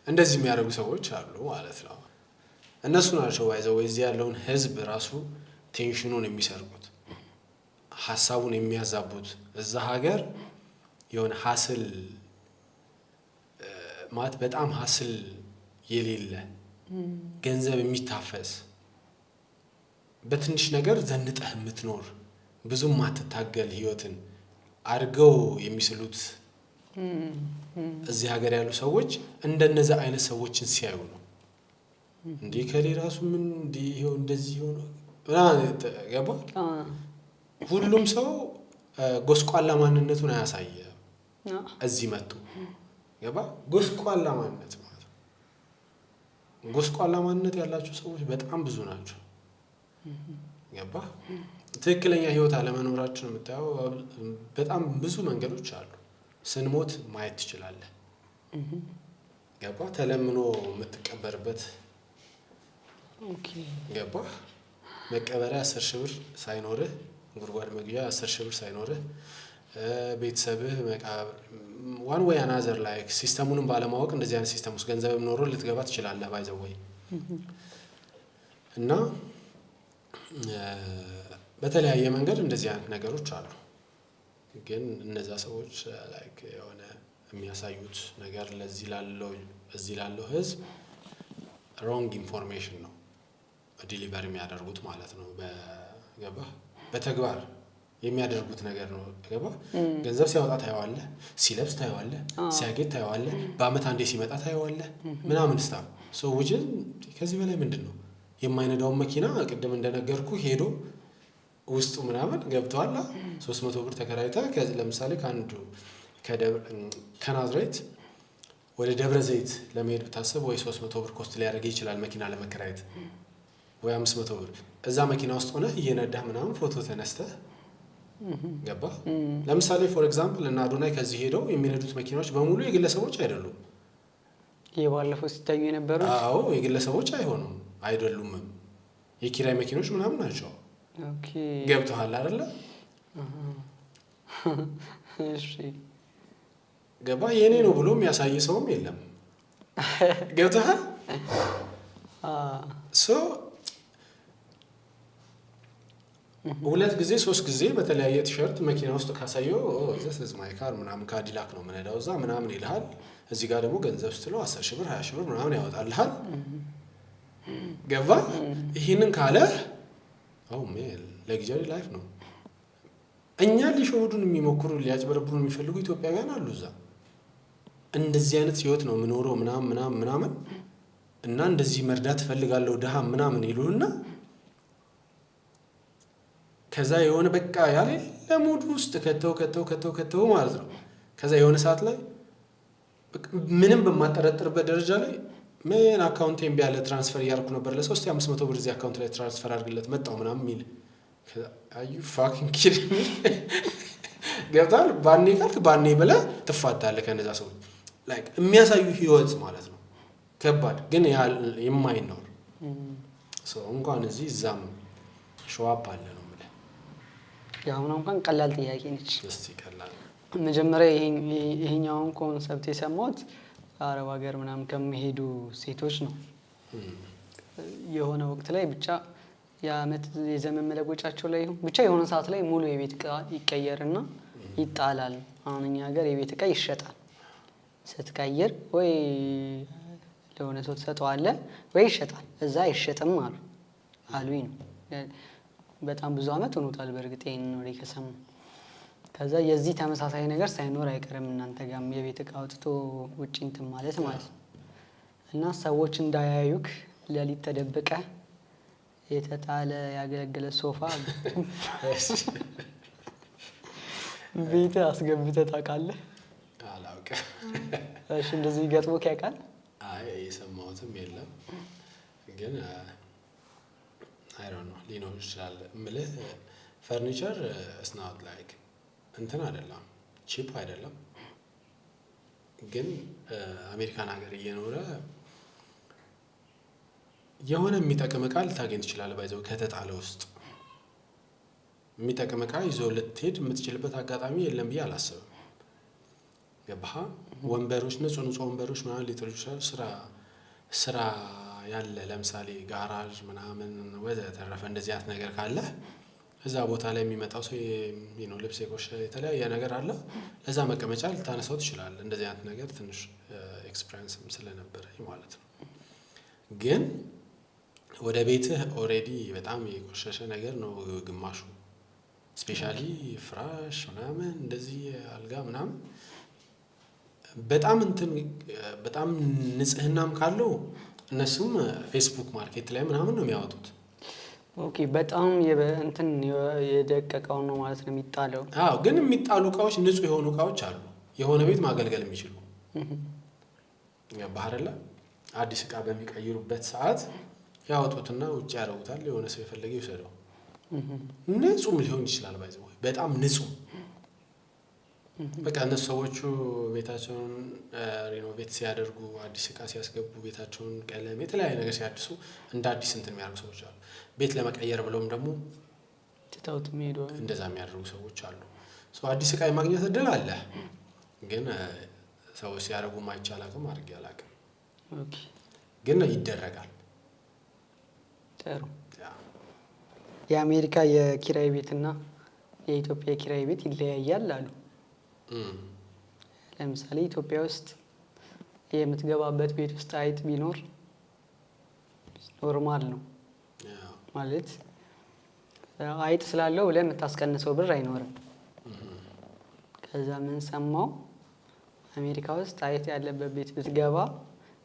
እንደዚህ የሚያደርጉ ሰዎች አሉ ማለት ነው። እነሱ ናቸው ባይዘው እዚህ ያለውን ህዝብ ራሱ ቴንሽኑን የሚሰርቁት ሀሳቡን የሚያዛቡት። እዛ ሀገር የሆነ ሀስል ማለት በጣም ሀስል የሌለ ገንዘብ የሚታፈስ በትንሽ ነገር ዘንጠህ የምትኖር ብዙም ማትታገል ህይወትን አድርገው የሚስሉት እዚህ ሀገር ያሉ ሰዎች እንደነዛ አይነት ሰዎችን ሲያዩ ነው እንዴ ከሌ ራሱ ምን እንዴ ይሄው እንደዚህ ሆኖ ገባ። ሁሉም ሰው ጎስቋላ ማንነቱን አያሳየ እዚህ መጥቶ ገባ። ጎስቋላ ማንነት ማለት ነው። ጎስቋላ ማንነት ያላቸው ሰዎች በጣም ብዙ ናቸው። ገባ። ትክክለኛ ህይወት አለመኖራችን የምታየው በጣም ብዙ መንገዶች አሉ። ስንሞት ማየት ትችላለህ። ገባ። ተለምኖ የምትቀበርበት ገባ። መቀበሪያ 10,000 ብር ሳይኖርህ ጉድጓድ መግቢያ 10,000 ብር ሳይኖርህ ቤተሰብህ መቃብር ዋን ወይ አናዘር ላይክ ሲስተሙንም ባለማወቅ እንደዚህ አይነት ሲስተም ውስጥ ገንዘብም ኖሮ ልትገባ ትችላለህ ባይዘው ወይ እና በተለያየ መንገድ እንደዚህ አይነት ነገሮች አሉ። ግን እነዛ ሰዎች ላይክ የሆነ የሚያሳዩት ነገር እዚህ ላለው ህዝብ ሮንግ ኢንፎርሜሽን ነው ዲሊቨር የሚያደርጉት ማለት ነው። በገባህ በተግባር የሚያደርጉት ነገር ነው። ገባ? ገንዘብ ሲያወጣ ታየዋለህ፣ ሲለብስ ታየዋለህ፣ ሲያጌጥ ታየዋለህ፣ በአመት አንዴ ሲመጣ ታየዋለህ ምናምን ስታፍ ሰዎችን ከዚህ በላይ ምንድን ነው? የማይነዳውን መኪና ቅድም እንደነገርኩ ሄዶ ውስጡ ምናምን ገብተዋል 300 ብር ተከራይታ ለምሳሌ ከናዝሬት ወደ ደብረ ዘይት ለመሄድ ብታስብ ወይ 300 ብር ኮስት ሊያደርግ ይችላል መኪና ለመከራየት ወይ 500 ብር። እዛ መኪና ውስጥ ሆነህ እየነዳህ ምናምን ፎቶ ተነስተህ ገባ። ለምሳሌ ፎር ኤግዛምፕል እና አዶናይ ከዚህ ሄደው የሚነዱት መኪናዎች በሙሉ የግለሰቦች አይደሉም። የባለፈው ሲታዩ የነበሩት አዎ የግለሰቦች አይሆኑም አይደሉምም፣ የኪራይ መኪኖች ምናምን ናቸው። ኦኬ ገብቶሃል አይደለ? እሺ ገባ። የኔ ነው ብሎ የሚያሳይ ሰውም የለም። ገብቶሃል? ሶ 2 ጊዜ 3 ጊዜ በተለያየ ቲሸርት መኪና ውስጥ ካሳየው ዘስ ማይ ካር ምናምን ካዲላክ ነው ምነዳው እዛ ምናምን ይልሃል። እዚህ ጋር ደግሞ ገንዘብ ስትለው 10 ሺህ ብር 20 ሺህ ብር ምናምን ያወጣልሃል። ገባ። ይህንን ካለ ለግጀሪ ላይፍ ነው። እኛን ሊሸውዱን የሚሞክሩ ሊያጭበረብሩን የሚፈልጉ ኢትዮጵያውያን አሉ እዛ። እንደዚህ አይነት ህይወት ነው የምኖረው ምናምን እና እንደዚህ መርዳት እፈልጋለሁ ድሃ ምናምን ይሉህና ከዛ የሆነ በቃ ያለ ለሙድ ውስጥ ከተው ማለት ነው። ከዛ የሆነ ሰዓት ላይ ምንም በማጠረጥርበት ደረጃ ላይ ምን አካውንቴን ቢያለ ትራንስፈር እያደረኩ ነበር ለሰው 500 ብር እዚህ አካውንት ላይ ትራንስፈር አድርግለት መጣው ምናምን የሚል አዩ ፋኪንግ ኪድ ገብቷል። ባኔ ካልክ ባኔ ብለህ ትፋታለህ ከነዛ ሰዎች ላይክ የሚያሳዩ ህይወት ማለት ነው። ከባድ ግን የማይኖር ሰው እንኳን እዚህ እዛም ሸዋፕ አለ ነው የምልህ። ያው ነው እንኳን ቀላል ጥያቄ ነች። እስቲ ቀላል መጀመሪያ ይሄኛውን ኮንሰፕት የሰማሁት አረብ ሀገር ምናምን ከሚሄዱ ሴቶች ነው። የሆነ ወቅት ላይ ብቻ የአመት የዘመን መለወጫቸው ላይ ብቻ የሆነ ሰዓት ላይ ሙሉ የቤት እቃ ይቀየርና ይጣላል። አሁን እኛ ሀገር የቤት እቃ ይሸጣል። ስትቀይር ወይ ለሆነ ሰው ትሰጠዋለህ ወይ ይሸጣል። እዛ አይሸጥም አሉኝ ነው። በጣም ብዙ አመት ሆኖታል በእርግጥ ይሄንን ወሬ ከሰማሁ። ከዛ የዚህ ተመሳሳይ ነገር ሳይኖር አይቀርም እናንተ ጋርም የቤት እቃ አውጥቶ ውጪ እንትን ማለት ነው። እና ሰዎች እንዳያዩክ ሌሊት ተደብቀህ የተጣለ ያገለገለ ሶፋ ቤት አስገብተህ ታውቃለህ? አላውቅም። እሺ እንደዚህ ገጥሞክ ያውቃል? አይ የሰማሁትም የለም ግን አይ ዶንት ኖ ሊኖር ይችላል። እምልህ ፈርኒቸር ኢትስ ኖት ላይክ እንትን አይደለም ቺፕ አይደለም። ግን አሜሪካን ሀገር እየኖረ የሆነ የሚጠቅም እቃ ልታገኝ ትችላለህ። ባይዘው ከተጣለ ውስጥ የሚጠቅም እቃ ይዞ ልትሄድ የምትችልበት አጋጣሚ የለም ብዬ አላስብም። ገባህ? ወንበሮች ንጹህ ወንበሮች ምናምን ሊጥሉ ይችላሉ። ስራ ያለ ለምሳሌ ጋራዥ ምናምን ወዘተረፈ እንደዚህ አይነት ነገር ካለ እዛ ቦታ ላይ የሚመጣው ሰው ልብስ የቆሸሸ የተለያየ ነገር አለ። ለዛ መቀመጫ ልታነሳው ትችላለህ። እንደዚህ አይነት ነገር ትንሽ ኤክስፒሪየንስም ስለነበረ ማለት ነው። ግን ወደ ቤትህ ኦልሬዲ በጣም የቆሸሸ ነገር ነው ግማሹ። ስፔሻሊ ፍራሽ ምናምን እንደዚህ አልጋ ምናምን በጣም ንጽህናም ካለው እነሱም ፌስቡክ ማርኬት ላይ ምናምን ነው የሚያወጡት። ኦኬ በጣም እንትን የደቀቀው ነው ማለት ነው የሚጣለው። አዎ ግን የሚጣሉ እቃዎች ንጹህ የሆኑ እቃዎች አሉ የሆነ ቤት ማገልገል የሚችሉ ገባህ አይደለ? አዲስ እቃ በሚቀይሩበት ሰዓት ያወጡትና ውጭ ያደርጉታል። የሆነ ሰው የፈለገ ይወሰደው። ንጹህ ሊሆን ይችላል ባይዘው በጣም ንጹህ በቃ እነሱ ሰዎቹ ቤታቸውን ሪኖቬት ሲያደርጉ አዲስ እቃ ሲያስገቡ ቤታቸውን ቀለም የተለያየ ነገር ሲያድሱ እንደ አዲስ እንትን የሚያደርጉ ሰዎች አሉ። ቤት ለመቀየር ብለውም ደግሞ ትተውት የሚሄዱ እንደዛ የሚያደርጉ ሰዎች አሉ። አዲስ እቃ የማግኘት እድል አለ። ግን ሰዎች ሲያደርጉ ማይቻል አቅም አድርጌ አላውቅም። ኦኬ ግን ይደረጋል። ጥሩ። የአሜሪካ የኪራይ ቤትና የኢትዮጵያ የኪራይ ቤት ይለያያል አሉ። ለምሳሌ ኢትዮጵያ ውስጥ የምትገባበት ቤት ውስጥ አይጥ ቢኖር ኖርማል ነው ማለት አይጥ ስላለው ብለህ የምታስቀንሰው ብር አይኖርም። ከዛ ምን ሰማው አሜሪካ ውስጥ አይጥ ያለበት ቤት ብትገባ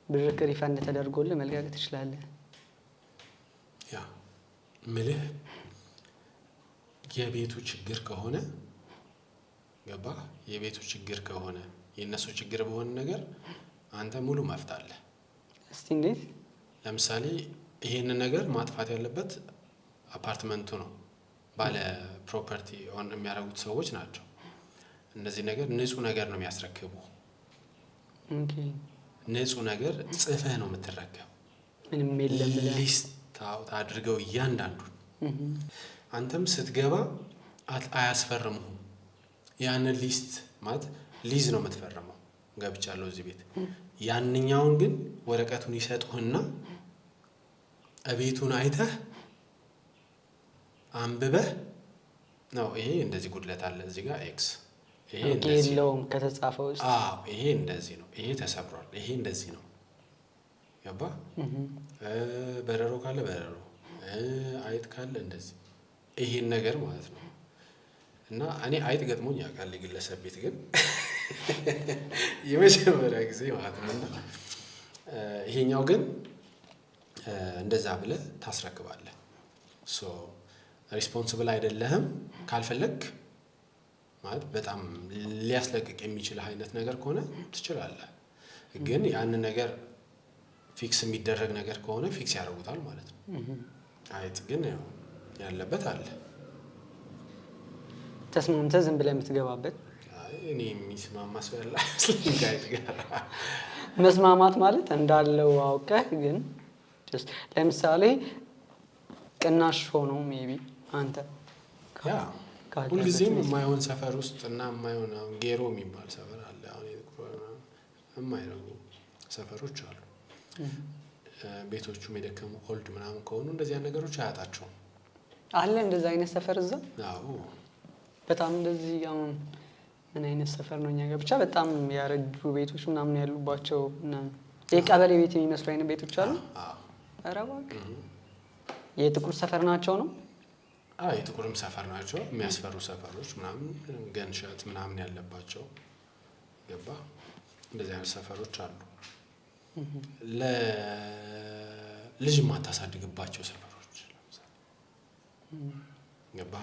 ብርክ ሪፈንድ ተደርጎልህ መልቀቅ ትችላለህ። ያ ምልህ የቤቱ ችግር ከሆነ ገባ የቤቱ ችግር ከሆነ የእነሱ ችግር በሆነ ነገር አንተ ሙሉ መፍት አለ። እስቲ እንዴት? ለምሳሌ ይሄንን ነገር ማጥፋት ያለበት አፓርትመንቱ ነው፣ ባለ ፕሮፐርቲ ኦን የሚያደርጉት ሰዎች ናቸው። እነዚህ ነገር ንጹህ ነገር ነው የሚያስረክቡ። ኦኬ ንጹህ ነገር ጽፈህ ነው የምትረከብ። ምንም የለም ሊስት አድርገው እያንዳንዱን አንተም ስትገባ አያስፈርሙህም። ያንን ሊስት ማለት ሊዝ ነው የምትፈርመው። ገብቻለሁ እዚህ ቤት ያንኛውን ግን ወረቀቱን ይሰጡህና እቤቱን አይተህ አንብበህ ነው ይሄ እንደዚህ ጉድለት አለ እዚህ ጋር ኤክስ ይሄ እንደዚህ ነው ከተጻፈው ውስጥ ይሄ እንደዚህ ነው፣ ይሄ ተሰብሯል፣ ይሄ እንደዚህ ነው። ገባ በረሮ ካለ በረሮ አይጥ ካለ እንደዚህ ይሄን ነገር ማለት ነው። እና እኔ አይጥ ገጥሞኝ ያውቃል የግለሰብ ቤት ግን የመጀመሪያ ጊዜ ማለት ነው። እና ይሄኛው ግን እንደዛ ብለህ ታስረክባለህ። ሶ ሪስፖንሲብል አይደለህም። ካልፈለግ ማለት በጣም ሊያስለቅቅ የሚችል አይነት ነገር ከሆነ ትችላለህ። ግን ያንን ነገር ፊክስ የሚደረግ ነገር ከሆነ ፊክስ ያደርጉታል ማለት ነው። አይጥ ግን ያለበት አለ። ተስማምተህ ዝም ብለህ የምትገባበት? እኔ የሚስማማ ሰው ያለ አይመስለኝም ከአይጥ ጋር። መስማማት ማለት እንዳለው አውቀህ ግን ለምሳሌ ቅናሽ ሆኖ ሜቢ አንተ ሁልጊዜም የማይሆን ሰፈር ውስጥ እና የማይሆን ጌሮ የሚባል ሰፈር አለ። አሁን የማይረጉ ሰፈሮች አሉ። ቤቶቹም የደከሙ ኦልድ ምናምን ከሆኑ እንደዚያ ነገሮች አያጣቸውም። አለ እንደዛ አይነት ሰፈር እዛ? አዎ በጣም እንደዚህ አሁን ምን አይነት ሰፈር ነው? እኛ ጋር ብቻ በጣም ያረጁ ቤቶች ምናምን ያሉባቸው እና የቀበሌ ቤት የሚመስሉ አይነት ቤቶች አሉ። ኧረ እባክህ የጥቁር ሰፈር ናቸው ነው? የጥቁርም ሰፈር ናቸው። የሚያስፈሩ ሰፈሮች ምናምን ገንሸት ምናምን ያለባቸው ገባ እንደዚህ አይነት ሰፈሮች አሉ። ለልጅ የማታሳድግባቸው ሰፈሮች ለምሳሌ ገባ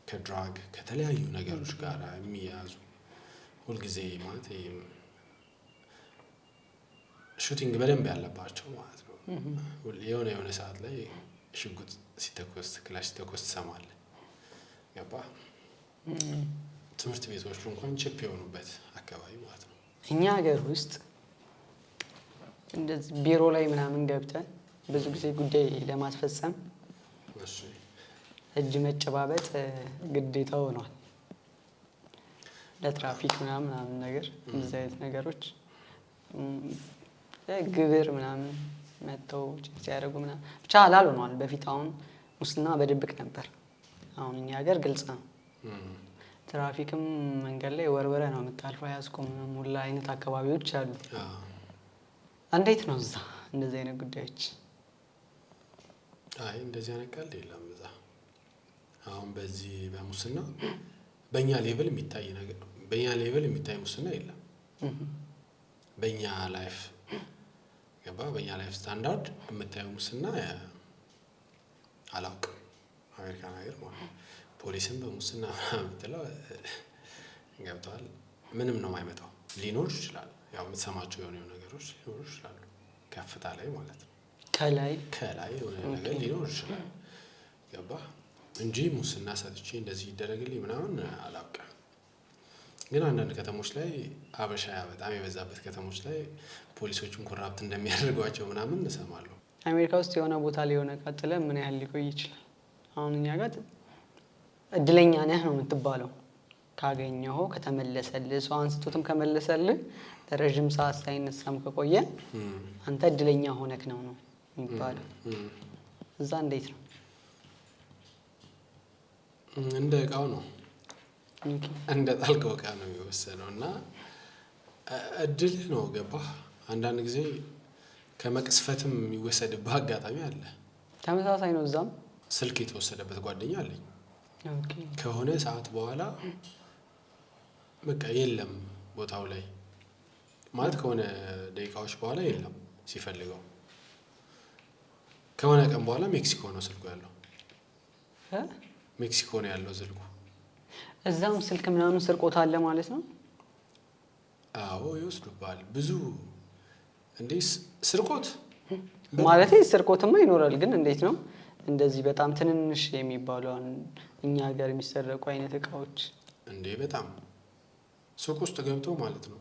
ከድራግ ከተለያዩ ነገሮች ጋር የሚያዙ ሁልጊዜ ማለት ሹቲንግ በደንብ ያለባቸው ማለት ነው። የሆነ ሰዓት ላይ ሽጉጥ ሲተኮስ ክላሽ ሲተኮስ ትሰማለህ። ገባ ትምህርት ቤቶቹ እንኳን ቺፕ የሆኑበት አካባቢ ማለት ነው። እኛ ሀገር ውስጥ እንደዚህ ቢሮ ላይ ምናምን ገብተን ብዙ ጊዜ ጉዳይ ለማስፈጸም እጅ መጨባበጥ ግዴታ ሆኗል። ለትራፊክ ምናምን ነገር እንደዚህ አይነት ነገሮች ግብር ምናምን መጥተው ሲያደርጉ ምናምን ብቻ ሀላል ሆኗል። በፊት አሁን ሙስና በድብቅ ነበር። አሁን እኛ ሀገር ግልጽ ነው። ትራፊክም መንገድ ላይ ወርወረ ነው የምታልፈው። ያስቆም ሙላ አይነት አካባቢዎች አሉ። እንዴት ነው እዛ እንደዚህ አይነት ጉዳዮች? እንደዚህ አይነት ቀልድ የለም እዛ። አሁን በዚህ በሙስና በእኛ ሌቭል የሚታይ ነገር በእኛ ሌቭል የሚታይ ሙስና የለም። በእኛ ላይፍ ገባ በእኛ ላይፍ ስታንዳርድ የምታየው ሙስና አላውቅም። አሜሪካን ሀገር ማለት ፖሊስም በሙስና የምትለው ገብተዋል። ምንም ነው የማይመጣው። ሊኖር ይችላል ያው የምትሰማቸው የሆኑ ነገሮች ሊኖሩ ይችላሉ። ከፍታ ላይ ማለት ነው ከላይ የሆነ ነገር ሊኖር ይችላል። ገባ እንጂ ሙስና ሰጥቼ እንደዚህ ይደረግልኝ ምናምን አላውቅም። ግን አንዳንድ ከተሞች ላይ አበሻ በጣም የበዛበት ከተሞች ላይ ፖሊሶቹን ኮራፕት እንደሚያደርጓቸው ምናምን እንሰማለሁ። አሜሪካ ውስጥ የሆነ ቦታ ላይ የሆነ ቀጥለ ምን ያህል ሊቆይ ይችላል? አሁን እኛ ጋር እድለኛ ነህ ነው የምትባለው። ካገኘኸው ከተመለሰልህ ሰው አንስቶትም ከመለሰልህ ለረዥም ሰዓት ሳይነሳም ከቆየ አንተ እድለኛ ሆነክ ነው የሚባለው። እዛ እንዴት ነው? እንደ እቃው ነው እንደ ጣልቀው እቃ ነው የሚወሰነው። እና እድል ነው ገባህ። አንዳንድ ጊዜ ከመቅስፈትም የሚወሰድብህ አጋጣሚ አለ። ተመሳሳይ ነው እዛም። ስልክ የተወሰደበት ጓደኛ አለኝ። ኦኬ ከሆነ ሰዓት በኋላ በቃ የለም ቦታው ላይ ማለት ከሆነ ደቂቃዎች በኋላ የለም ሲፈልገው። ከሆነ ቀን በኋላ ሜክሲኮ ነው ስልኩ ያለው። ሜክሲኮ ነው ያለው ስልኩ። እዛም ስልክ ምናምን ስርቆት አለ ማለት ነው? አዎ ይወስዱባል። ብዙ እንዴ ስርቆት ማለት ስርቆትማ ይኖራል፣ ግን እንዴት ነው እንደዚህ በጣም ትንንሽ የሚባሉ እኛ ሀገር የሚሰረቁ አይነት እቃዎች እንዴ በጣም ሱቅ ውስጥ ገብተው ማለት ነው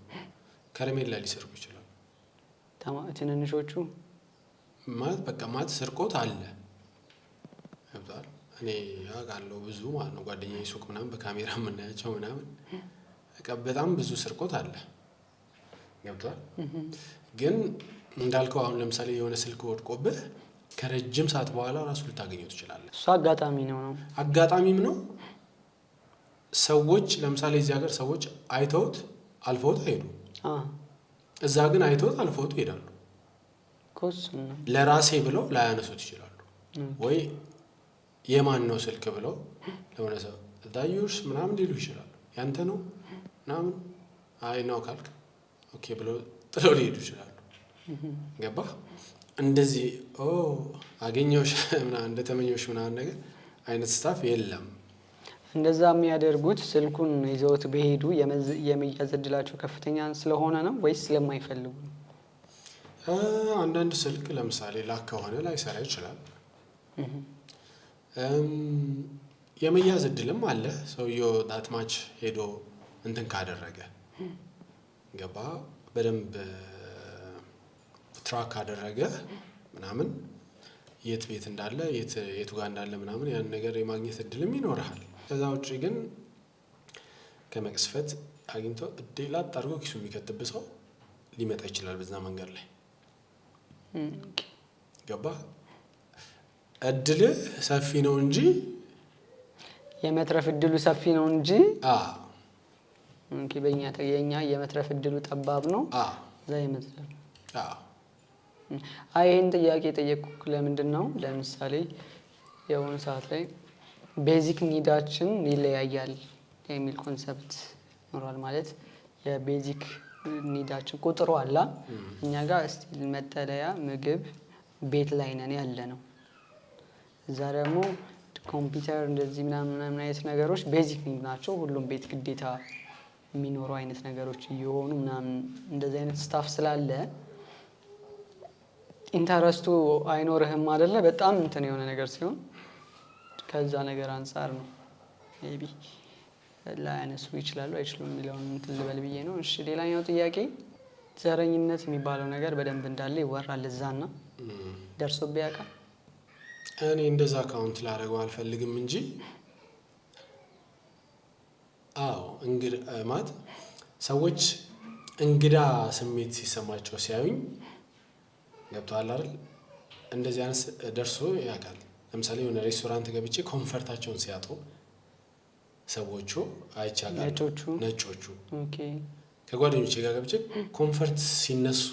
ከረሜላ ሊሰርቁ ይችላሉ። ትንንሾቹ ማለት በቃ ማለት ስርቆት አለ ይባላል። እኔ አውቃለሁ ብዙ ማለት ነው ጓደኛዬ ሱቅ ምናምን በካሜራ የምናያቸው ምናምን በቃ በጣም ብዙ ስርቆት አለ ገብቷል። ግን እንዳልከው አሁን ለምሳሌ የሆነ ስልክ ወድቆብህ ከረጅም ሰዓት በኋላ ራሱ ልታገኘው ትችላለህ። እሱ አጋጣሚ ነው አጋጣሚም ነው። ሰዎች ለምሳሌ እዚህ ሀገር ሰዎች አይተውት አልፈውት አይሄዱ። እዛ ግን አይተውት አልፈውት ይሄዳሉ። ለራሴ ብለው ላያነሱት ይችላሉ። ወይ የማን ነው ስልክ ብለው ለሆነ ሰው ዳዩርስ ምናምን ሊሉ ይችላሉ። ያንተ ነው ምናምን አይ ነው ካልክ ኦኬ ብለው ጥለው ሊሄዱ ይችላሉ። ገባህ? እንደዚህ አገኘሁሽ ምናምን እንደተመኘሁሽ ምናምን ነገር አይነት ስታፍ የለም። እንደዛ የሚያደርጉት ስልኩን ይዘውት በሄዱ የመያዝ እድላቸው ከፍተኛ ስለሆነ ነው ወይስ ስለማይፈልጉ? አንዳንድ ስልክ ለምሳሌ ላክ ከሆነ ላይሰራ ይችላል። የመያዝ እድልም አለ። ሰውየው ዳትማች ሄዶ እንትን ካደረገ ገባ በደንብ ትራክ ካደረገ ምናምን የት ቤት እንዳለ የቱ ጋር እንዳለ ምናምን ያን ነገር የማግኘት እድልም ይኖርሃል። ከዛ ውጭ ግን ከመቅስፈት አግኝቶ እድላት አድርጎ ኪሱ የሚከትብ ሰው ሊመጣ ይችላል በዛ መንገድ ላይ ገባ። እድልህ ሰፊ ነው እንጂ የመትረፍ እድሉ ሰፊ ነው እንጂ የኛ የመትረፍ እድሉ ጠባብ ነው። እዛ የመትረፍ ይህን ጥያቄ የጠየቅኩት ለምንድን ነው? ለምሳሌ የሆነ ሰዓት ላይ ቤዚክ ኒዳችን ይለያያል የሚል ኮንሰፕት ኖሯል። ማለት የቤዚክ ኒዳችን ቁጥሩ አላ እኛ ጋር ስቲል መጠለያ፣ ምግብ፣ ቤት ላይ ነን ያለ ነው። እዛ ደግሞ ኮምፒውተር እንደዚህ ምናምን አይነት ነገሮች ቤዚክ ኒድ ናቸው። ሁሉም ቤት ግዴታ የሚኖሩ አይነት ነገሮች እየሆኑ ምናምን እንደዚህ አይነት ስታፍ ስላለ ኢንተረስቱ አይኖርህም አይደለ? በጣም እንትን የሆነ ነገር ሲሆን ከዛ ነገር አንጻር ነው ሜቢ ላያነሱ ይችላሉ አይችሉም የሚለውን እንትን ልበል ብዬ ነው። እሺ ሌላኛው ጥያቄ ዘረኝነት የሚባለው ነገር በደንብ እንዳለ ይወራል። እዛና ደርሶብህ ያውቃል? እኔ እንደዛ አካውንት ላደርገው አልፈልግም እንጂ እንግዳ ማለት ሰዎች እንግዳ ስሜት ሲሰማቸው ሲያዩኝ ገብቶሃል አይደል? እንደዚህ አይነት ደርሶ ያውቃል። ለምሳሌ የሆነ ሬስቶራንት ገብቼ ኮንፈርታቸውን ሲያጡ ሰዎቹ አይቻለሁ። ነጮቹ ከጓደኞቼ ጋር ገብቼ ኮንፈርት ሲነሱ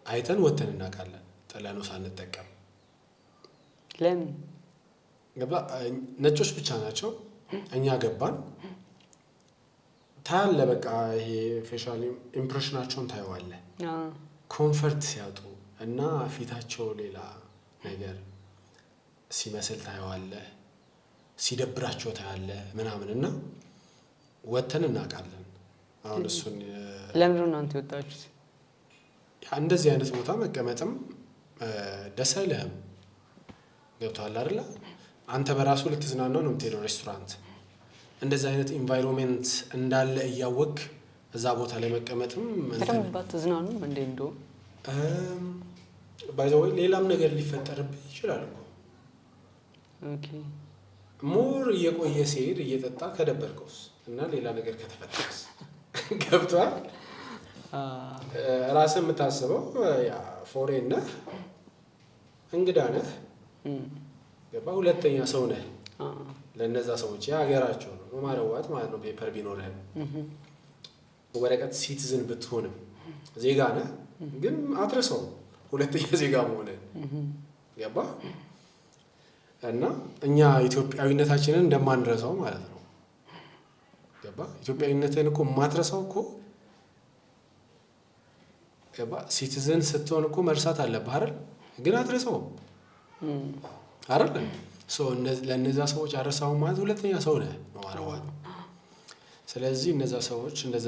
አይተን ወተን እናውቃለን። ጥለነው ሳንጠቀም ለምን ገባ? ነጮች ብቻ ናቸው። እኛ ገባን ታያለህ። በቃ ይሄ ፌሻል ኢምፕሬሽናቸውን ታየዋለህ። ኮንፈርት ሲያጡ እና ፊታቸው ሌላ ነገር ሲመስል ታየዋለህ። ሲደብራቸው ታያለህ ምናምን እና ወተን እናውቃለን። አሁን እሱን ለምንድን ነው አንተ የወጣችሁት? እንደዚህ አይነት ቦታ መቀመጥም ደስ አይልህም። ገብቶሃል አይደለ? አንተ በራሱ ልትዝናና ነው የምትሄደው ሬስቶራንት። እንደዚህ አይነት ኢንቫይሮንመንት እንዳለ እያወቅ እዛ ቦታ ላይ መቀመጥም ባትዝናኑ እንዴ? እንደው ባይ ዘ ወይ ሌላም ነገር ሊፈጠርብህ ይችላል እኮ። ኦኬ ሞር እየቆየ ሲሄድ እየጠጣ ከደበርከውስ እና ሌላ ነገር ከተፈጠረስ? ገብቶሃል? ራስህ የምታስበው ያ ፎሬን ነህ፣ እንግዳ ነህ፣ ገባ? ሁለተኛ ሰው ነህ ለእነዛ ሰዎች። የሀገራቸው ነው በማረዋት ማለት ነው። ፔፐር ቢኖርህም ወረቀት ሲቲዝን ብትሆንም ዜጋ ነህ፣ ግን አትረሳውም ሁለተኛ ዜጋ መሆንህን። ገባ? እና እኛ ኢትዮጵያዊነታችንን እንደማንረሳው ማለት ነው። ገባ? ኢትዮጵያዊነትን እኮ የማትረሳው እኮ ገባ? ሲቲዝን ስትሆን እኮ መርሳት አለብህ አይደል? ግን አትረሳውም አይደል? ለእነዛ ሰዎች አረሳው ማለት ሁለተኛ ሰው ነህ ነው ማለት። ስለዚህ እነዛ ሰዎች እንደዛ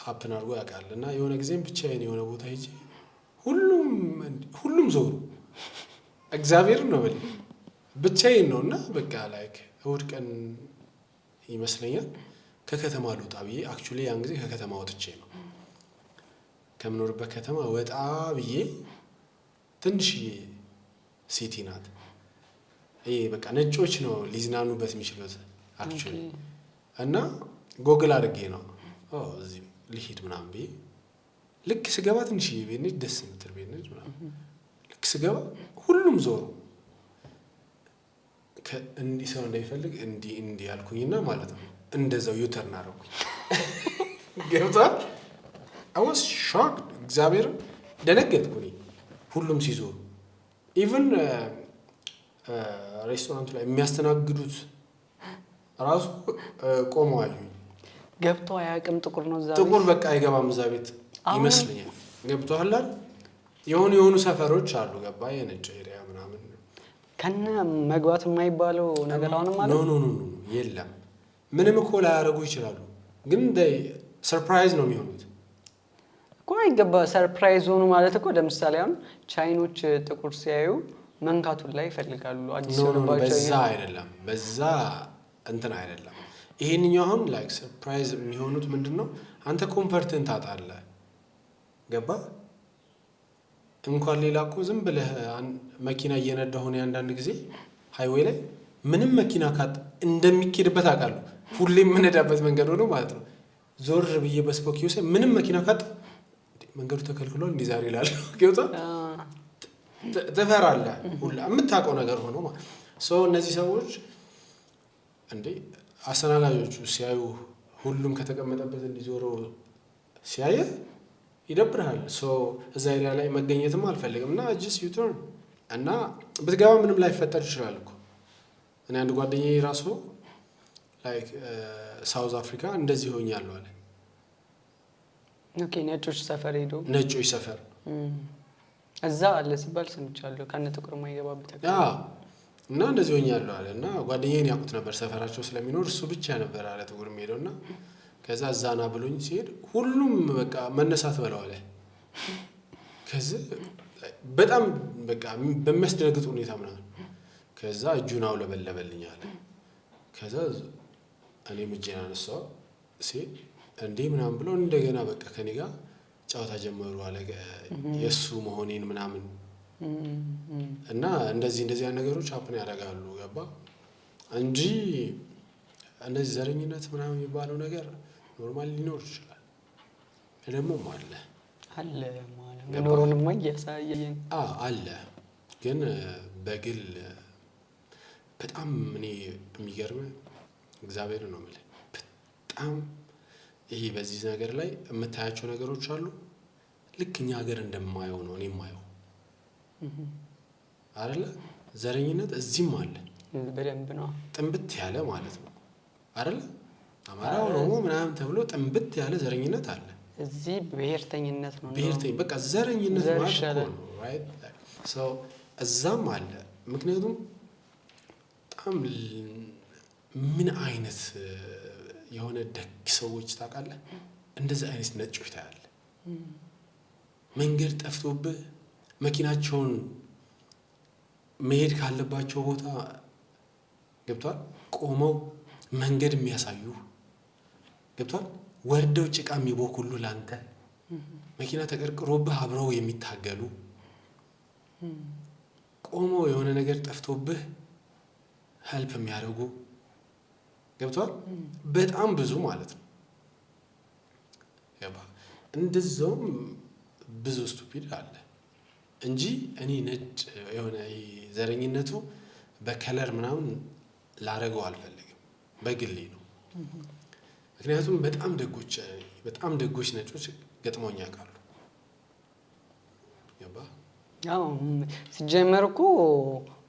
ሀፕን አድርጎ ያውቃል። እና የሆነ ጊዜም ብቻዬን የሆነ ቦታ ሄጄ ሁሉም ዞሩ። እግዚአብሔርን ነው በል ብቻዬን ነው። እና በቃ ላይክ እሑድ ቀን ይመስለኛል ከከተማ ልውጣ ብዬ አክቹዋሊ ያን ጊዜ ከከተማ ወጥቼ ነው ከምኖርበት ከተማ ወጣ ብዬ ትንሽዬ ሲቲ ናት። ይሄ በቃ ነጮች ነው ሊዝናኑበት የሚችሉት አክቹዋሊ። እና ጎግል አድርጌ ነው እዚህ ልሂድ ምናምን ብዬ ልክ ስገባ ትንሽዬ ቤት ነች፣ ደስ የምትል ቤት ነች ምናምን። ልክ ስገባ ሁሉም ዞሩ። እንዲህ ሰው እንዳይፈልግ እንዲህ ያልኩኝና ማለት ነው እንደዛው ዩተርን አደረኩኝ። ገብቷል? አወስ ሾክ እግዚአብሔር ደነገጥኩኝ። ሁሉም ሲዞሩ ኢቭን ሬስቶራንቱ ላይ የሚያስተናግዱት ራሱ ቆመው አዩኝ። ገብቶ አያውቅም። ጥቁር ነው እዛ ጥቁር በቃ አይገባም እዛ ቤት ይመስለኛል። ገብቶሃል አይደል? የሆኑ ሰፈሮች አሉ ገባ የነጭ ኤሪያ ምናምን ከነ መግባት የማይባለው ነገር አሁንም ማለት ኖ የለም። ምንም እኮ ላያደርጉ ይችላሉ፣ ግን ሰርፕራይዝ ነው የሚሆኑት እኮ። አይገባ ሰርፕራይዝ ሆኑ ማለት እኮ ለምሳሌ አሁን ቻይኖች ጥቁር ሲያዩ መንካቱን ላይ ይፈልጋሉ። አዲስ ሆነባቸው በዛ አይደለም፣ በዛ እንትን አይደለም። ይሄንኛው አሁን ላይክ ሰርፕራይዝ የሚሆኑት ምንድነው? አንተ ኮንፈርትን ታጣለህ። ገባ? እንኳን ሌላ እኮ ዝም ብለህ መኪና እየነዳህ ሆነ አንዳንድ ጊዜ ሃይዌይ ላይ ምንም መኪና እንደሚኬድበት አውቃለሁ። ሁሌም የምነዳበት መንገድ ሆኖ ማለት ነው። ዞር ብዬ በስፖኪው ሳይ ምንም መኪና ካጣ መንገዱ ተከልክሏል እንዲህ ዛሬ ይላል። ገብቶ ትፈራለህ። ሁላ የምታውቀው ነገር ሆኖ ማለት ነው። እነዚህ ሰዎች እንዴ አስተናጋጆቹ ሲያዩ ሁሉም ከተቀመጠበት እንዲዞሩ ሲያየ ይደብርሃል። እዛ ኤሪያ ላይ መገኘትም አልፈልግም እና ጅስ ዩተርን እና ብትገባ ምንም ላይፈጠር ይችላል እኮ። እኔ አንድ ጓደኛዬ ራሱ ላይክ ሳውዝ አፍሪካ እንደዚህ ሆኛለሁ አለ። ኦኬ ነጮች ሰፈር ሄዶ ነጮች ሰፈር እዛ አለ ሲባል ሰምቻለሁ። ከነ ጥቁር የማይገባበት እና እንደዚህ ሆኛለሁ አለ። እና ጓደኛዬን ያውቁት ነበር ሰፈራቸው ስለሚኖር እሱ ብቻ ነበር አለ ጥቁር የሚሄደው። እና ከዛ እዛና ብሎኝ ሲሄድ ሁሉም በቃ መነሳት በለው አለ። ከዚህ በጣም በቃ በሚያስደነግጥ ሁኔታ ምናምን ከዛ እጁን አውለበለበልኝ አለ። ከዛ እኔም እጄን አነሳው ሲል እንዴ ምናምን ብሎ እንደገና በቃ ከኔ ጋር ጨዋታ ጀመሩ አለ የእሱ መሆኔን ምናምን እና እንደዚህ ያን ነገሮች ሀፕን ያደርጋሉ። ገባ እንጂ እንደዚህ ዘረኝነት ምናምን የሚባለው ነገር ኖርማል ሊኖር ይችላል። ደግሞም አለ ማለት ኖሮንማ እያሳየኝ አለ። ግን በግል በጣም እኔ የሚገርም እግዚአብሔር ነው የምልህ በጣም ይሄ በዚህ ነገር ላይ የምታያቸው ነገሮች አሉ። ልክ እኛ ሀገር እንደማየው ነው እኔ የማየው አይደለ? ዘረኝነት እዚህም አለ በደንብ ነው ጥንብት ያለ ማለት ነው አይደለ? አማራ ኦሮሞ ምናምን ተብሎ ጥንብት ያለ ዘረኝነት አለ። እዚህ ብሔርተኝነት ነው በቃ ዘረኝነት ማለት ነው ራይት። እዛም አለ። ምክንያቱም በጣም ምን አይነት የሆነ ደግ ሰዎች ታውቃለህ? እንደዚህ አይነት ነጮች ታያለህ። መንገድ ጠፍቶብህ መኪናቸውን መሄድ ካለባቸው ቦታ ገብቷል ቆመው መንገድ የሚያሳዩ ገብቷል። ወርደው ጭቃ የሚቦኩሉ ላንተ መኪና ተቀርቅሮብህ አብረው የሚታገሉ ቆመው የሆነ ነገር ጠፍቶብህ ሄልፕ የሚያደርጉ ገብቷል። በጣም ብዙ ማለት ነው። እንደዛውም ብዙ ስቱፒድ አለ እንጂ እኔ ነጭ የሆነ ዘረኝነቱ በከለር ምናምን ላረገው አልፈልግም። በግሌ ነው። ምክንያቱም በጣም ደጎች ነጮች ገጥሞኝ ያውቃሉ። ሲጀመር እኮ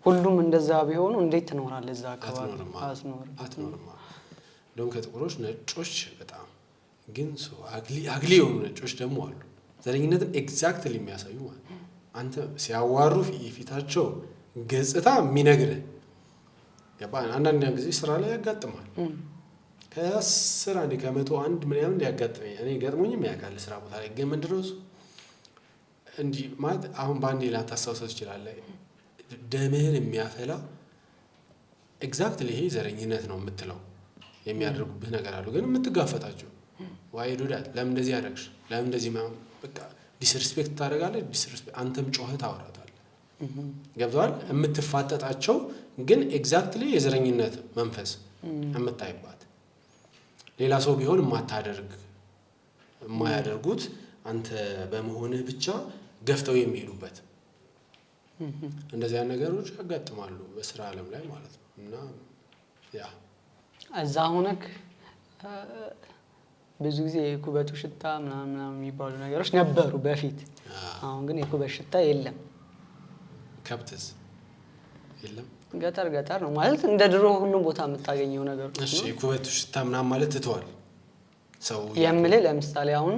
ሁሉም እንደዛ ቢሆኑ እንዴት ትኖራለህ እዛ አካባቢ? አትኖርም። እንደውም ከጥቁሮች ነጮች በጣም ግን አግሊ የሆኑ ነጮች ደግሞ አሉ፣ ዘረኝነትን ኤግዛክትሊ የሚያሳዩ ማለት አንተ ሲያዋሩ የፊታቸው ገጽታ የሚነግርህ ገባ። አንዳንድ ጊዜ ስራ ላይ ያጋጥማል። ከ10 አንዴ ከ100 አንድ ምናምን ሊያጋጥመኝ እኔ ገጥሞኝም ያውቃል ስራ ቦታ ላይ። ግን ምንድን ነው እሱ እንዲህ ማለት አሁን በአንዴ ላታስታውሰው ትችላለህ። ደምህን የሚያፈላ ኤግዛክትሊ ይሄ ዘረኝነት ነው የምትለው የሚያደርጉብህ ነገር አሉ። ግን የምትጋፈጣቸው ዋይ ዱዳት ለምን እንደዚህ ያደርግሽ ለምን እንደዚህ በቃ ዲስሪስፔክት ታደርጋለህ። ዲስሪስፔክት አንተም ጮኸህ ታወራታለህ። ገብቶሃል? የምትፋጠጣቸው ግን ኤግዛክትሊ የዘረኝነት መንፈስ የምታይባት ሌላ ሰው ቢሆን የማያደርጉት አንተ በመሆንህ ብቻ ገፍተው የሚሄዱበት እንደዚህ አይነት ነገሮች ያጋጥማሉ በስራ ዓለም ላይ ማለት ነው። እና ያ እዛ ሆነክ ብዙ ጊዜ የኩበቱ ሽታ ምናምን የሚባሉ ነገሮች ነበሩ በፊት። አሁን ግን የኩበት ሽታ የለም። ከብትስ የለም። ገጠር ነው ማለት እንደ ድሮ ሁሉም ቦታ የምታገኘው ነገር። እሺ የኩበቱ ሽታ ምናምን ማለት ትተዋል ሰው የምልህ ለምሳሌ አሁን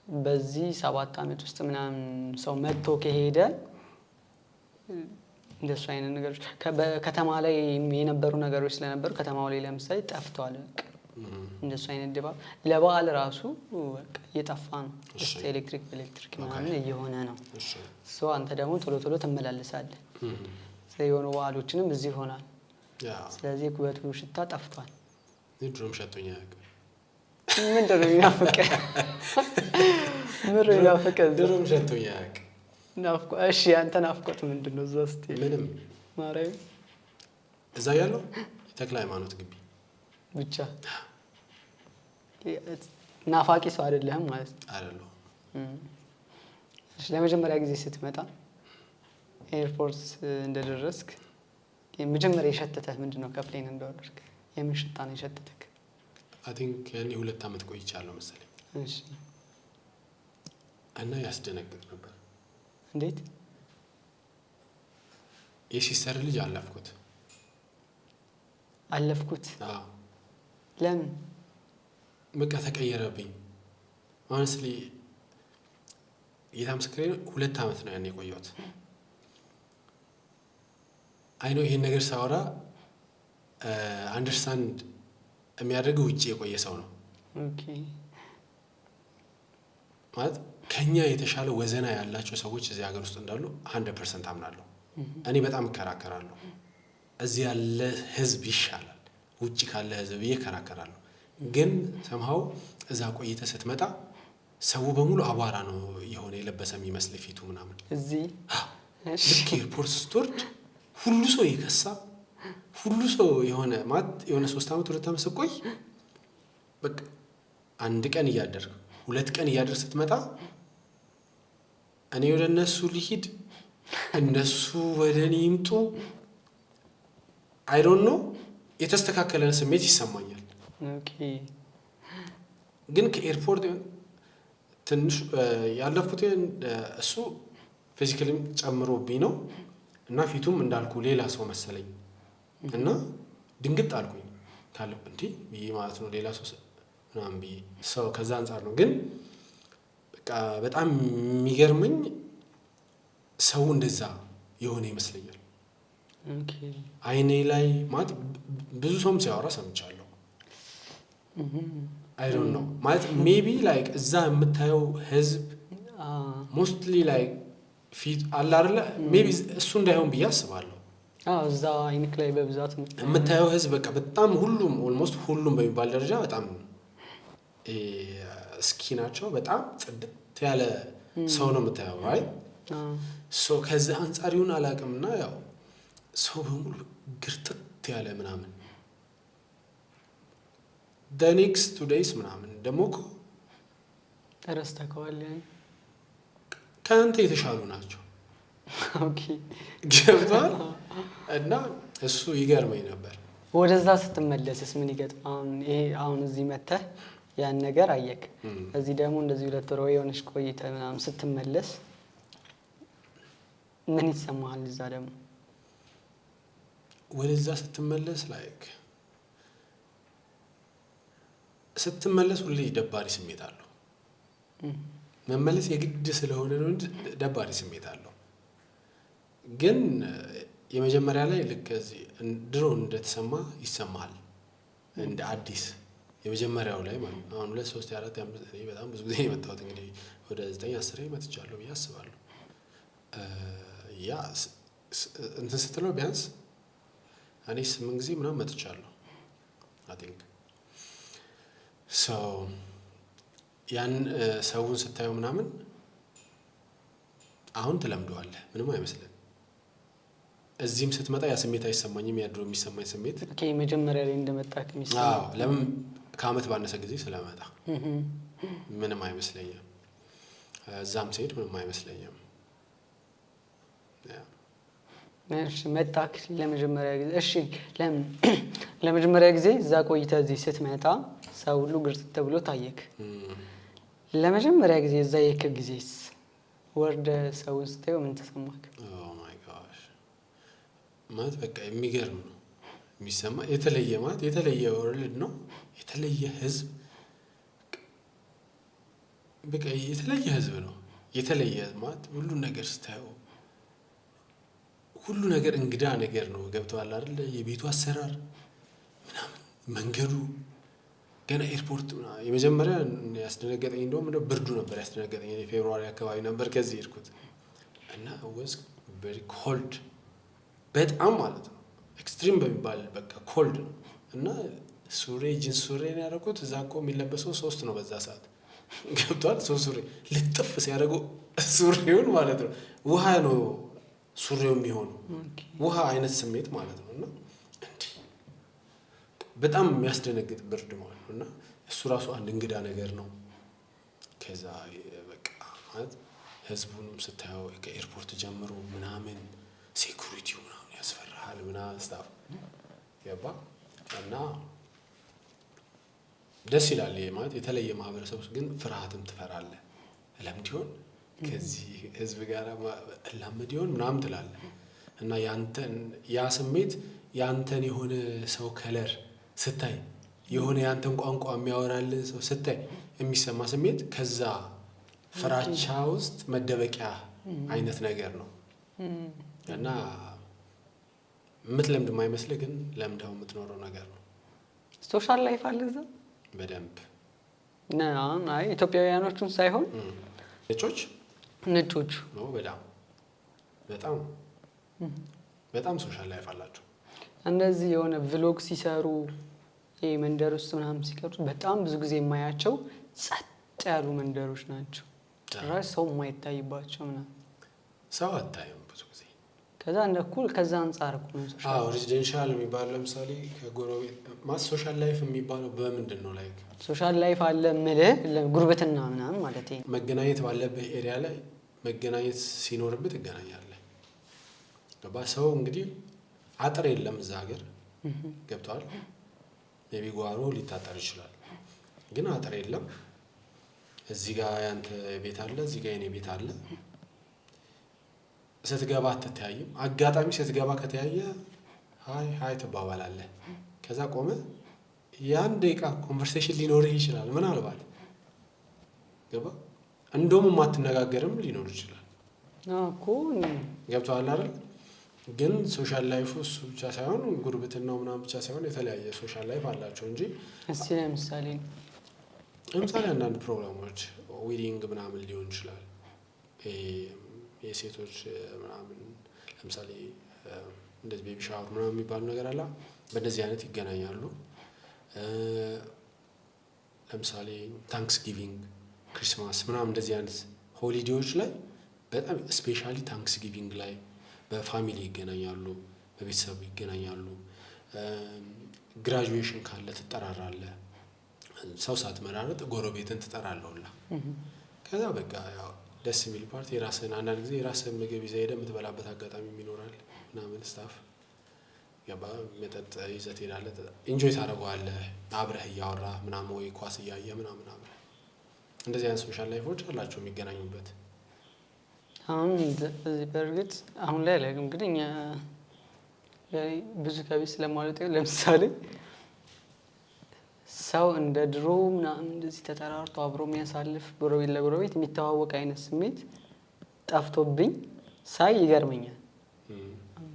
በዚህ 7 ዓመት ውስጥ ምናምን ሰው መጥቶ ከሄደ እንደሱ አይነት ነገሮች ከተማ ላይ የነበሩ ነገሮች ስለነበሩ ከተማው ላይ ለምሳሌ ጠፍቷል። በቃ እንደሱ አይነት ድባብ ለበዓል ራሱ በቃ እየጠፋ ነው። ኤሌክትሪክ ምናምን እየሆነ ነው። ሶ አንተ ደግሞ ቶሎ ትመላለሳለህ። የሆኑ በዓሎችንም እዚህ ይሆናል። ስለዚህ የኩበቱ ሽታ ጠፍቷል። ድሮም ሸቶኛ ያውቃል። ምንድን ነው የሚናፍቀህ? ድሮም ሸቶኛ ያውቃል። እሺ አንተ ናፍቆት ምንድን ነው? እዛ ስትሄድ ምንም ማርያም እዛ ያለው የተክለ ሃይማኖት ግቢ ብቻ ናፋቂ ሰው አይደለህም ማለት ነው? አይደለሁም። እሺ ለመጀመሪያ ጊዜ ስትመጣ ኤርፖርት እንደደረስክ መጀመሪያ የሸተተህ ምንድን ነው? ከፕሌን እንደወረድክ የምን ሽታ ነው የሸተተህ? አይ ቲንክ ያኔ 2 ዓመት ቆይቻለሁ መሰለኝ። እሺ እና ያስደነግጥ ነበር። እንዴት? የሲስተር ልጅ አለፍኩት። አዎ። ለምን? በቃ ተቀየረብኝ። ሆነስትሊ ጌታ ምስክሬ 2 ዓመት ነው ያኔ የቆየሁት። አይ ነው ይሄን ነገር ሳወራ አንደርስታንድ የሚያደርግ ውጪ የቆየ ሰው ነው። ኦኬ ማለት ከኛ የተሻለ ወዘና ያላቸው ሰዎች እዚህ ሀገር ውስጥ እንዳሉ 100% አምናለሁ። እኔ በጣም እከራከራለሁ። እዚህ ያለ ህዝብ ይሻላል ውጪ ካለ ህዝብ እከራከራለሁ። ግን ሰምሃው እዛ ቆይተህ ስትመጣ ሰው በሙሉ አቧራ ነው የሆነ የለበሰ የሚመስል ፊቱ ምናምን። እዚህ ልክ ኤርፖርት ስትወርድ ሁሉ ሰው ይከሳ፣ ሁሉ ሰው የሆነ 3 ዓመት 2 ዓመት ስቆይ በቃ 1 ቀን እያደርክ 2 ቀን እያደርክ ስትመጣ እኔ ወደ እነሱ ልሂድ እነሱ ወደ እኔ ይምጡ አይ ዶንት ኖ የተስተካከለን ስሜት ይሰማኛል። ኦኬ ግን ከኤርፖርት ትንሽ ያለፍኩት እሱ ፊዚካሊም ጨምሮብኝ ነው እና ፊቱም እንዳልኩ ሌላ ሰው መሰለኝ እና ድንግጥ አልኩኝ ካለው እንዴ ብዬ ማለት ነው ሌላ ሰው ምናምን ብዬ ሰው ከዛ አንፃር ነው። ግን በቃ በጣም የሚገርመኝ ሰው እንደዛ የሆነ ይመስለኛል። ኦኬ አይኔ ላይ ማለት ብዙ ሰውም ሲያወራ ሰምቻለሁ። አይ ዶንት ኖ ማለት ሜቢ ላይክ እዛ የምታየው ህዝብ ሞስትሊ ላይክ ፊት አለ አይደለ ሜቢ እሱ እንዳይሆን ብዬ አስባለሁ። እዛ አይንክ ላይ በብዛት የምታየው ህዝብ በቃ በጣም ሁሉም ኦልሞስት ሁሉም በሚባል ደረጃ በጣም እስኪ ናቸው። በጣም ጽድት ያለ ሰው ነው የምታየው ራይት ሶ ከዛ አንፃር ይሁን አላውቅምና ያው ሰው በሙሉ ግርጥት ያለ ምናምን the next 2 days ምናምን ደግሞ እኮ ተረስተከዋል ያን ከአንተ የተሻሉ ናቸው። ኦኬ ገብቷል። እና እሱ ይገርመኝ ነበር። ወደዛ ስትመለስስ ምን ይገጥማል? አሁን እዚህ መተህ ያን ነገር አየክ፣ እዚህ ደግሞ እንደዚህ 2 ወር የሆነሽ ቆይተህ ምናምን ስትመለስ ምን ይሰማሃል? እዛ ደግሞ ወደዛ ስትመለስ ላይክ ስትመለስ ሁሌ ደባሪ ስሜት አለው። መመለስ የግድ ስለሆነ ነው እንጂ ደባሪ ስሜት አለው። ግን የመጀመሪያ ላይ ልክ እዚህ ድሮ እንደተሰማ ይሰማል እንደ አዲስ የመጀመሪያው ላይ ማለት ነው። አሁን 2 3 4 5 እኔ በጣም ብዙ ጊዜ የመጣሁት እንግዲህ ወደ 9 10 መጥቻለሁ ብዬ አስባለሁ። ያ እንትን ስትለው ቢያንስ እኔ 8 ጊዜ ምናምን መጥቻለሁ አይ ቲንክ ሶ ያን ሰውን ስታየው ምናምን አሁን ትለምደዋለህ፣ ምንም አይመስልም። እዚህም ስትመጣ ያ ስሜት አይሰማኝም፣ ያ ድሮ የሚሰማኝ ስሜት ኦኬ መጀመሪያ ላይ እንደመጣክ የሚሰማ አዎ። ለምን ከአመት ባነሰ ጊዜ ስለመጣ ምንም አይመስለኝም። እዛም ስሄድ ምንም አይመስለኝም። እሺ መጣክ ለመጀመሪያ ጊዜ። እሺ ለመጀመሪያ ጊዜ እዛ ቆይተህ እዚህ ስትመጣ ሰው ሁሉ ግርጥ ተብሎ ታየክ። ለመጀመሪያ ጊዜ እዛ የክ ጊዜስ ወርደ ሰው ስታየው ምን ተሰማክ? ኦ ማይ ጋሽ ማለት በቃ የሚገርም ነው የሚሰማ። የተለየ ማለት የተለየ ወርልድ ነው፣ የተለየ ህዝብ፣ በቃ የተለየ ህዝብ ነው። የተለየ ማለት ሁሉ ነገር ስታየው ሁሉ ነገር እንግዳ ነገር ነው። ገብተዋል አይደል? የቤቱ አሰራር ምናምን መንገዱ ገና ኤርፖርት የመጀመሪያ ያስደነገጠኝ እንደውም ብርዱ ነበር ያስደነገጠኝ። እኔ ፌብሩዋሪ አካባቢ ነበር ከዚህ ሄድኩት እና ወዝ ቬሪ ኮልድ በጣም ማለት ነው ኤክስትሪም በሚባል በቃ ኮልድ ነው። እና ሱሪ ጂንስ ሱሪ ነው ያደረኩት። እዛ እኮ የሚለበሰው 3 ነው በዛ ሰዓት ገብቷል። 3 ሱሪ ልጥፍ ሲያደርጉ ሱሪውን ማለት ነው ውሃ ነው ሱሪው የሚሆነው ውሃ አይነት ስሜት ማለት ነው። እና እንዲህ በጣም የሚያስደነግጥ ብርድ ማለት ነው። እና እሱ ራሱ አንድ እንግዳ ነገር ነው። ከዛ በቃ ማለት ህዝቡንም ስታየው ከኤርፖርት ጀምሮ ምናምን ሴኩሪቲው ምናምን ያስፈራሃል ምናምን ስታፍ ገባ እና ደስ ይላል። ማለት የተለየ ማህበረሰብ ግን ፍርሃትም ትፈራለህ። ለምንድን ይሆን ከዚህ ህዝብ ጋር እላመድ ይሆን ምናምን ትላለህ። እና ያ ስሜት ያንተን የሆነ ሰው ከለር ስታይ የሆነ ያንተን ቋንቋ የሚያወራልህ ሰው ስታይ የሚሰማ ስሜት ከዛ ፍራቻ ውስጥ መደበቂያ አይነት ነገር ነው። እና የምትለምድ የማይመስልህ ግን ለምደው የምትኖረው ነገር ነው። ሶሻል ላይፍ አለ እዛ በደንብ አይ ኢትዮጵያውያኖቹን ሳይሆን ነጮቹ ነው። በጣም በጣም ሶሻል ላይፍ አላቸው። እንደዚህ የሆነ ቭሎግ ሲሰሩ መንደር ውስጥ ምናምን ሲቀርጹ በጣም ብዙ ጊዜ የማያቸው ጸጥ ያሉ መንደሮች ናቸው። ጭራሽ ሰው የማይታይባቸው ምናምን ሰው አታይም ብዙ ጊዜ። ከዛ እንደኩል ከዛ አንጻር እኮ ነው ሶሻል ሬዚደንሻል የሚባለው ለምሳሌ ከጎረቤት ሶሻል ላይፍ የሚባለው በምንድን ነው? ላይክ ሶሻል ላይፍ አለ የምልህ ጉርብትና ምናምን ማለት ነው። መገናኘት ባለብህ ኤሪያ ላይ መገናኘት ሲኖርብህ ትገናኛለህ። ገባ? ሰው እንግዲህ አጥር የለም እዛ ሀገር ገብተዋል። ሜቢ ጓሮ ሊታጠር ይችላል፣ ግን አጥር የለም። እዚህ ጋር ያንተ ቤት አለ፣ እዚህ ጋር የኔ ቤት አለ። ስትገባ አትተያይም። አጋጣሚ ስትገባ ከተያየ ሀይ ትባባላለህ። ከዛ ቆመ የአንድ ደቂቃ ኮንቨርሴሽን ሊኖርህ ይችላል ምናልባት ገባ። እንደውም የማትነጋገርም ሊኖር ይችላል እኮ ገብቶሃል አይደል? ግን ሶሻል ላይፉ እሱ ብቻ ሳይሆን ጉርብትናው ምናምን ብቻ ሳይሆን የተለያየ ሶሻል ላይፍ አላቸው እንጂ እስቲ ለምሳሌ አንዳንድ ፕሮግራሞች ዊዲንግ ምናምን ሊሆን ይችላል። የሴቶች ምናምን ለምሳሌ እንደዚህ ቤቢ ሻወር ምናምን የሚባሉ ነገር አለ። በእንደዚህ አይነት ይገናኛሉ። ለምሳሌ ታንክስ ጊቪንግ፣ ክሪስማስ ምናምን እንደዚህ አይነት ሆሊዴዎች ላይ በጣም ስፔሻሊ ታንክስ ጊቪንግ ላይ በፋሚሊ ይገናኛሉ፣ በቤተሰብ ይገናኛሉ። ግራጁዌሽን ካለ ትጠራራለህ። ሰው ሳትመራረጥ ጎረቤትን ትጠራለሁላ። ከዛ በቃ ያው ደስ የሚል ፓርቲ የራስህን አንዳንድ ጊዜ የራስህን ምግብ ይዘህ ሄደህ የምትበላበት አጋጣሚ ይኖራል ምናምን ስታፍ ገባ። መጠጥ ይዘህ ትሄዳለህ፣ ኢንጆይ ታደርገዋለህ አብረህ እያወራህ ምናምን ወይ ኳስ እያየህ ምናምን አብረህ። እንደዚህ አይነት ሶሻል ላይፎች አላቸው የሚገናኙበት። አሁን በእርግጥ አሁን ላይ እንግዲህ እኛ ብዙ ከቤት ስለማልወጣ ለምሳሌ ሰው እንደ ድሮ ምናምን እንደዚህ ተጠራርቶ አብሮ የሚያሳልፍ ጎረቤት ለጎረቤት የሚተዋወቅ አይነት ስሜት ጠፍቶብኝ ሳይ ይገርመኛል።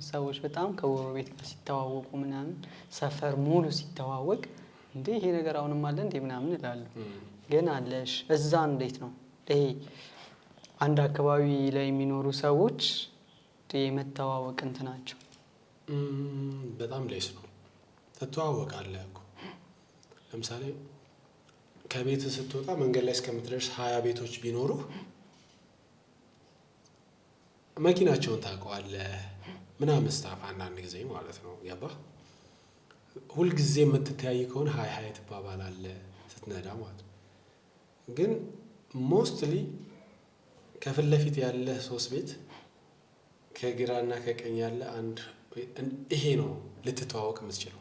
ሰዎች በጣም ከጎረቤት ጋር ሲተዋወቁ ምናምን ሰፈር ሙሉ ሲተዋወቅ እንዴ ይሄ ነገር አሁንም አለ እንዴ ምናምን እላለሁ። ግን አለሽ እዛ እንዴት ነው ይሄ አንድ አካባቢ ላይ የሚኖሩ ሰዎች የመተዋወቅ እንትናቸው? በጣም ሌስ ነው። ትተዋወቃለህ እኮ ለምሳሌ ከቤት ስትወጣ መንገድ ላይ እስከምትደርስ 20 ቤቶች ቢኖሩ መኪናቸውን ታውቀዋለህ ምናምን ስታፍ አንዳንድ ጊዜ ማለት ነው። ገባህ? ሁልጊዜ የምትተያይ ከሆነ ሀይ ትባባላለህ ስትነዳ ማለት ነው። ግን ሞስትሊ ከፊት ለፊት ያለ 3 ቤት ከግራና ከቀኝ ያለ አንድ ይሄ ነው ልትተዋወቅ የምትችለው።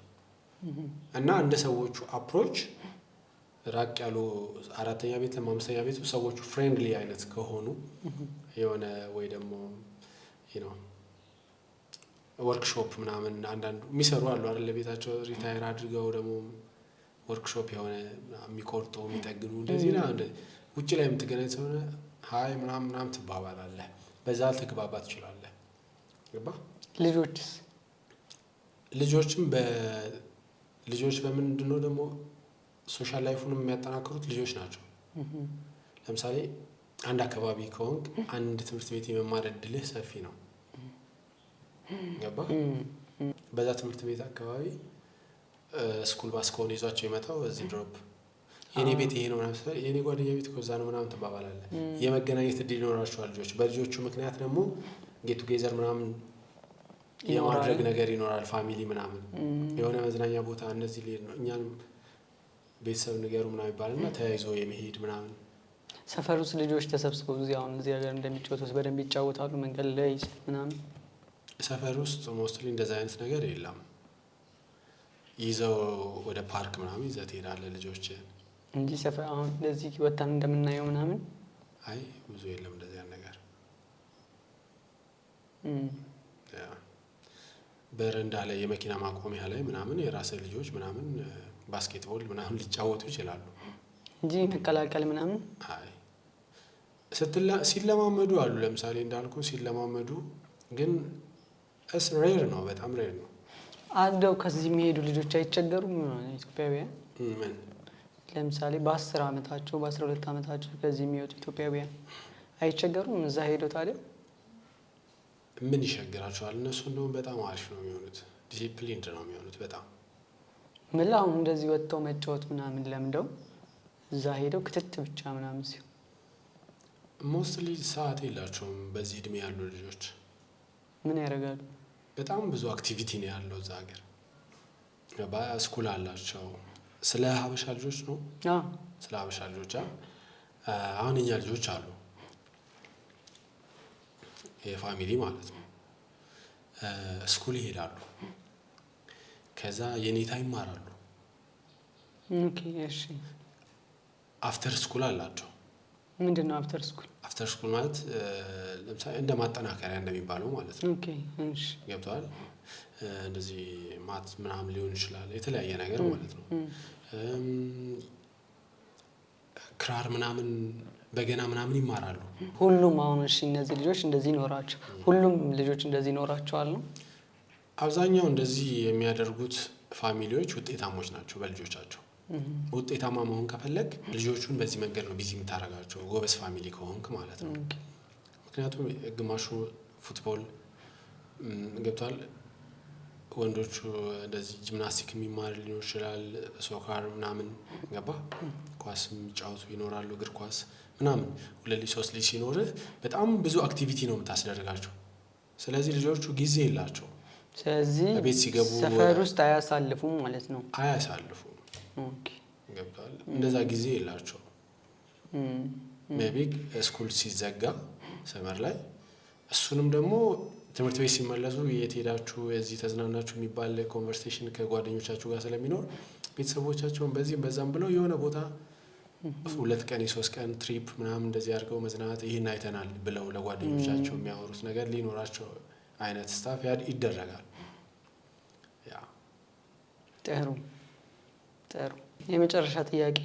እና እንደ ሰዎቹ አፕሮች ራቅ ያሉ 4ኛ ቤት 5ኛ ቤቱ ሰዎቹ ፍሬንድሊ አይነት ከሆኑ የሆነ ወይ ደግሞ ወርክሾፕ ምናምን አንዳንዱ የሚሰሩ አሉ አይደል? ለቤታቸው ሪታየር አድርገው ደግሞ ወርክሾፕ የሆነ የሚቆርጡ የሚጠግኑ እንደዚህ ና ውጭ ላይ የምትገናኝ ሰሆነ ሀይ ምናምን ትባባላለህ። በዛ ልትግባባ ትችላለህ። ገባ? ልጆች በምንድን ነው ደግሞ ሶሻል ላይፉንም የሚያጠናክሩት ልጆች ናቸው። ለምሳሌ አንድ አካባቢ ከሆንክ አንድ ትምህርት ቤት የመማር እድልህ ሰፊ ነው። ገባ? በዛ ትምህርት ቤት አካባቢ ስኩል ባስ ከሆነ ይዟቸው የመጣው እዚህ ድሮፕ የኔ ቤት ይሄ ነው ምናምን የኔ ጓደኛ ቤት ከዛ ነው ምናምን ትባባላለህ። የመገናኘት እድል ይኖራቸዋል ልጆች። በልጆቹ ምክንያት ደግሞ ጌቱ ጌዘር ምናምን የማድረግ ነገር ይኖራል። ፋሚሊ ምናምን የሆነ መዝናኛ ቦታ እነዚህ ሊሄድ ነው እኛንም ቤተሰብ ንገሩ ምናምን ይባልና ተያይዞ የመሄድ ምናምን። ሰፈር ውስጥ ልጆች ተሰብስበው እዚህ አሁን እዚህ ሀገር እንደሚጫወቱት በደንብ ይጫወታሉ መንገድ ላይ ምናምን? ሰፈር ውስጥ ሞስትሊ እንደዛ አይነት ነገር የለም። ይዘው ወደ ፓርክ ምናምን ይዘህ ትሄዳለህ ልጆች እንጂ ሰፈር አሁን እንደዚህ ወጣን እንደምናየው ምናምን አይ ብዙ የለም እንደዚህ አይነት ነገር። በረንዳ ላይ የመኪና ማቆሚያ ላይ ምናምን የራስህ ልጆች ምናምን ባስኬትቦል ምናምን ሊጫወቱ ይችላሉ እንጂ መቀላቀል ምናምን አይ ሲለማመዱ አሉ። ለምሳሌ እንዳልኩ ሲለማመዱ ግን ሬር ነው፣ በጣም ሬር ነው። አድገው ከዚህ የሚሄዱ ልጆች አይቸገሩም? ኢትዮጵያውያን ምን ለምሳሌ በ10 ዓመታቸው በ12 ዓመታቸው ከዚህ የሚወጡ ኢትዮጵያውያን አይቸገሩም? እዛ ሄደው ታዲያ ምን ይሸግራቸዋል? እነሱ እንደውም በጣም አሪፍ ነው የሚሆኑት፣ ዲሲፕሊንድ ነው የሚሆኑት በጣም። ምን አሁን እንደዚህ ወጥተው መጫወት ምናምን ለምደው እዛ ሄደው ክትት ብቻ ምናምን ሲሆን ሞስትሊ ሰዓት የላቸውም። በዚህ እድሜ ያሉ ልጆች ምን ያደርጋሉ? በጣም ብዙ አክቲቪቲ ነው ያለው እዛ ሀገር። ስኩል አላቸው። ስለ ሀበሻ ልጆች ነው ስለ ሀበሻ ልጆች አሁን የኛ ልጆች አሉ የፋሚሊ ማለት ነው። ስኩል ይሄዳሉ፣ ከዛ የኔታ ይማራሉ። እሺ አፍተር ስኩል አላቸው። ምንድን ነው አፍተር ስኩል? አፍተር ስኩል ማለት ለምሳሌ እንደ ማጠናከሪያ እንደሚባለው ማለት ነው። እሺ ገብተዋል። እንደዚህ ማት ምናምን ሊሆን ይችላል፣ የተለያየ ነገር ማለት ነው። ክራር ምናምን በገና ምናምን ይማራሉ። ሁሉም አሁን እሺ እነዚህ ልጆች እንደዚህ ይኖራቸው ሁሉም ልጆች እንደዚህ ይኖራቸዋል ነው? አብዛኛው እንደዚህ የሚያደርጉት ፋሚሊዎች ውጤታሞች ናቸው በልጆቻቸው። ውጤታማ መሆን ከፈለግ ልጆቹን በዚህ መንገድ ነው ቢዚ የምታደርጋቸው፣ ጎበዝ ፋሚሊ ከሆንክ ማለት ነው። ምክንያቱም ግማሹ ፉትቦል ገብቷል፣ ወንዶቹ እንደዚህ ጂምናስቲክ የሚማር ሊኖር ይችላል፣ ሶካር ምናምን ገባ፣ ኳስ የሚጫወቱ ይኖራሉ፣ እግር ኳስ ምናምን። 2 ልጅ 3 ልጅ ሲኖርህ በጣም ብዙ አክቲቪቲ ነው የምታስደርጋቸው። ስለዚህ ልጆቹ ጊዜ የላቸው። ስለዚህ ቤት ሲገቡ ሰፈር ውስጥ አያሳልፉም ማለት ነው። አያሳልፉም። ገብቷል። እንደዛ ጊዜ የላቸው። ሜቢ ስኩል ሲዘጋ ሰመር ላይ እሱንም ደግሞ ትምህርት ቤት ሲመለሱ የት ሄዳችሁ የዚህ ተዝናናችሁ የሚባል ኮንቨርሴሽን ከጓደኞቻችሁ ጋር ስለሚኖር ቤተሰቦቻቸውን በዚህም በዛም ብለው የሆነ ቦታ 2 ቀን 3 ቀን ትሪፕ ምናምን እንደዚህ አድርገው መዝናናት ይህን አይተናል ብለው ለጓደኞቻቸው የሚያወሩት ነገር ሊኖራቸው አይነት ስታፍ ይደረጋል። ጥሩ የመጨረሻ ጥያቄ።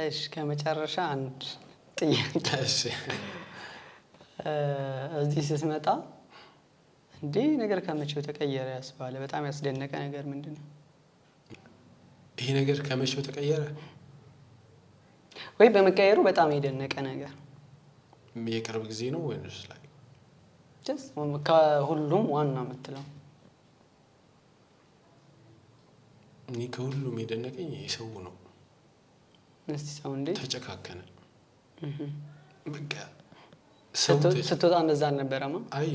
እሺ ከመጨረሻ አንድ ጥያቄ። እሺ እዚህ ስትመጣ እንዴ ነገር ከመቼው ተቀየረ ያስባለ በጣም ያስደነቀ ነገር ምንድነው? ይሄ ነገር ከመቼው ተቀየረ ወይ በመቀየሩ በጣም የደነቀ ነገር የቅርብ ጊዜ ነው ወይስ ላይ ከሁሉም ዋና የምትለው? እኔ ከሁሉም የደነቀኝ የሰው ነው። እስቲ ሰው እንዴ ተጨካከነ። በቃ ስትወጣ እንደዛ አልነበረማ? አይ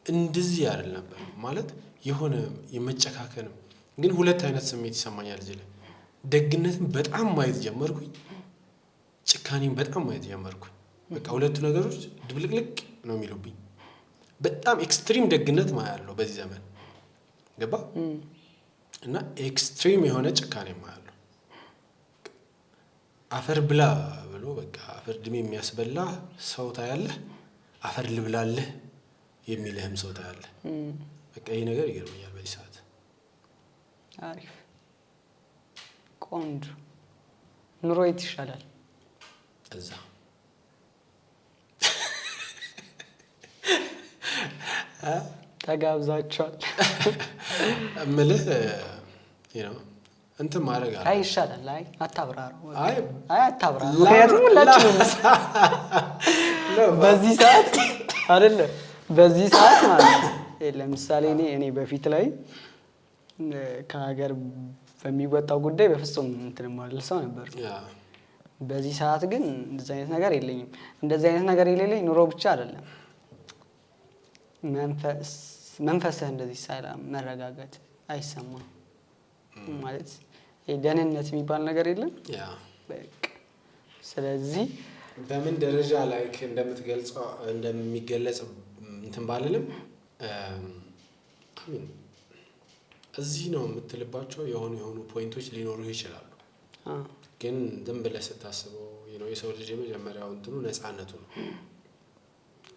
እንደዚህ አይደል ነበር ማለት የሆነ የመጨካከንም ግን ሁለት አይነት ስሜት ይሰማኛል እዚህ ላይ። ደግነትን በጣም ማየት ጀመርኩኝ፣ ጭካኔን በጣም ማየት ጀመርኩኝ። በቃ ሁለቱ ነገሮች ድብልቅልቅ ነው የሚሉብኝ። በጣም ኤክስትሪም ደግነት ማያለው በዚህ ዘመን ገባ እና ኤክስትሪም የሆነ ጭካኔ ማያለው። አፈር ብላ ብሎ በቃ አፈር ድሜ የሚያስበላ ሰው ታያለህ፣ አፈር ልብላለህ የሚልህም ሰው ታያለህ። በቃ ይሄ ነገር ይገርመኛል በዚህ ሰዓት። አሪፍ ቆንጆ ኑሮ የት ይሻላል? እዛ ተጋብዛችኋል እምልህ እንትን ማድረግ አለ። አይ ይሻላል። አይ አታብራሩ። አይ አታብራሩ። ምክንያቱም ሁላችንም በዚህ ሰዓት አይደለም በዚህ ሰዓት ማለት ነው። ለምሳሌ እኔ በፊት ላይ ከሀገር በሚወጣው ጉዳይ በፍጹም እንትን ማለት ሰው ነበር። በዚህ ሰዓት ግን እንደዚህ አይነት ነገር የለኝም። እንደዚህ አይነት ነገር የሌለኝ ኑሮ ብቻ አይደለም መንፈስህ እንደዚህ ሰላም መረጋጋት አይሰማም ማለት ደህንነት የሚባል ነገር የለም። በቃ ስለዚህ በምን ደረጃ ላይ እንደምትገልጸው እንደሚገለጽ እንትን ባልልም አሚን እዚህ ነው የምትልባቸው የሆኑ ፖይንቶች ሊኖሩ ይችላሉ። ግን ዝም ብለህ ስታስበው የሰው ልጅ የመጀመሪያው እንትኑ ነፃነቱ ነው።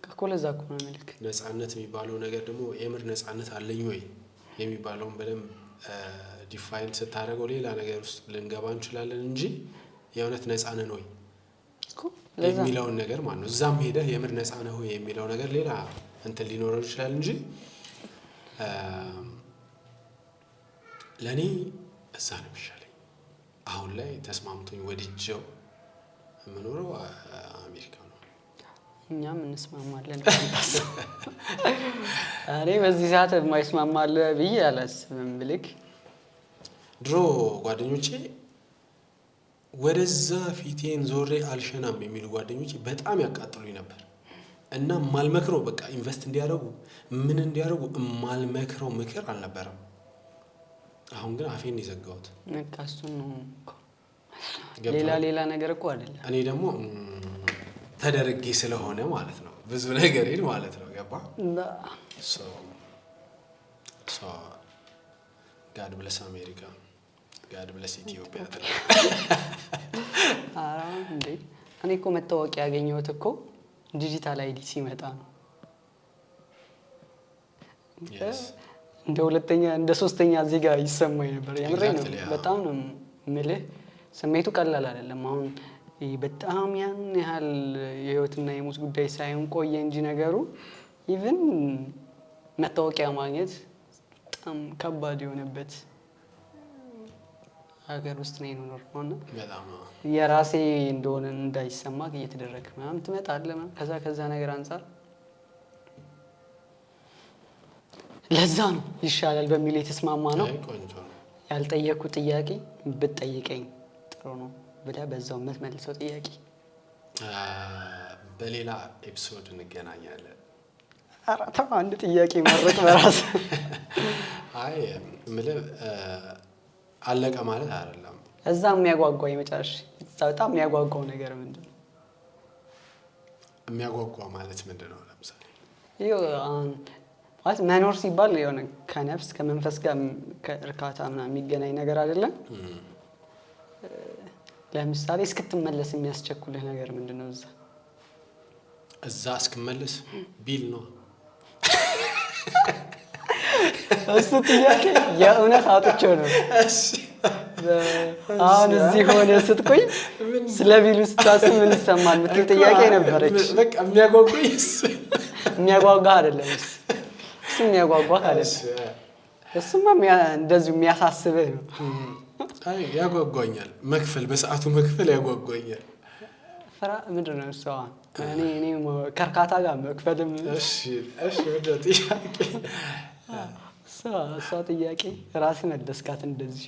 ከኮለዛ እኮ ነው መልክ ነፃነት የሚባለው ነገር ደግሞ የምር ነፃነት አለኝ ወይ የሚባለውን በደንብ ዲፋይን ስታደርገው ሌላ ነገር ውስጥ ልንገባ እንችላለን እንጂ የእውነት ነፃ ነን ወይ የሚለውን ነገር ማለት ነው። እዛም ሄደህ የምር ነፃ ነህ ወይ የሚለው ነገር ሌላ እንትን ሊኖረው ይችላል እንጂ ለእኔ እዛ ነው የሚሻለኝ። አሁን ላይ ተስማምቶኝ ወድጀው የምኖረው አሜሪካ ነው። እኛም እንስማማለን። እኔ በዚህ ሰዓት የማይስማማል ብዬ አላስብም። ብልክ ድሮ ጓደኞቼ ወደዛ ፊቴን ዞሬ አልሸናም የሚሉ ጓደኞቼ በጣም ያቃጥሉኝ ነበር እና ማልመክረው በቃ ኢንቨስት እንዲያደርጉ ምን እንዲያደርጉ ማልመክረው ምክር አልነበረም። አሁን ግን አፌን የዘጋሁት በቃ እሱን ነው እኮ ሌላ ነገር እኮ አይደለም። እኔ ደግሞ ተደረጌ ስለሆነ ማለት ነው ብዙ ነገሬን ማለት ነው ገባ ጋድ ብለስ አሜሪካ ጋድ ብለስ ኢትዮጵያ። እንዴ እኔ እኮ መታወቂያ ያገኘሁት እኮ ዲጂታል አይዲ ሲመጣ ነው። እንደ ሁለተኛ እንደ ሶስተኛ ዜጋ ይሰማኝ ነበር። የምሬን ነው። በጣም ነው የምልህ ስሜቱ ቀላል አይደለም። አሁን በጣም ያን ያህል የህይወትና የሞት ጉዳይ ሳይሆን ቆየ እንጂ ነገሩ ኢቭን መታወቂያ ማግኘት በጣም ከባድ የሆነበት ሀገር ውስጥ ነው የኖርነውና የራሴ እንደሆነ እንዳይሰማህ እየተደረገ ምናምን ትመጣለህ ከዛ ነገር አንፃር ለዛ ነው ይሻላል በሚል የተስማማ ነው። ያልጠየኩ ጥያቄ ብትጠይቀኝ ጥሩ ነው ብለህ በዛው የምትመልሰው ጥያቄ በሌላ ኤፒሶድ እንገናኛለን። ኧረ ተው አንድ ጥያቄ መረቅ በራስ አይ የምልህ አለቀ ማለት አይደለም። እዛ የሚያጓጓ የመጨረሻ በጣም የሚያጓጓው ነገር ምንድን ነው? የሚያጓጓ ማለት ምንድን ነው? ለምሳሌ ማለት መኖር ሲባል የሆነ ከነፍስ ከመንፈስ ጋር እርካታ ምናምን የሚገናኝ ነገር አይደለም። ለምሳሌ እስክትመለስ የሚያስቸኩልህ ነገር ምንድን ነው? እዛ እስክመለስ ቢል ነው እሱ ጥያቄ የእውነት አውጥቼው ነው። አሁን እዚህ ሆነ ስትቆይ ስለ ቢሉ ስታስብ ምን ይሰማል የምትል ጥያቄ ነበረች። በቃ የሚያጓጓኝ የሚያጓጓ አይደለም እሱ የሚያጓጓ አይደለም። እሱማ እንደዚሁ የሚያሳስብህ ነው። አይ ያጓጓኛል፣ መክፈል በሰዓቱ መክፈል ያጓጓኛል። ምንድን ነው እሷ እኔ ከርካታ ጋር መክፈልም። እሺ ወደ ጥያቄ እሷ ጥያቄ ራስህ መለስካት። እንደዚህ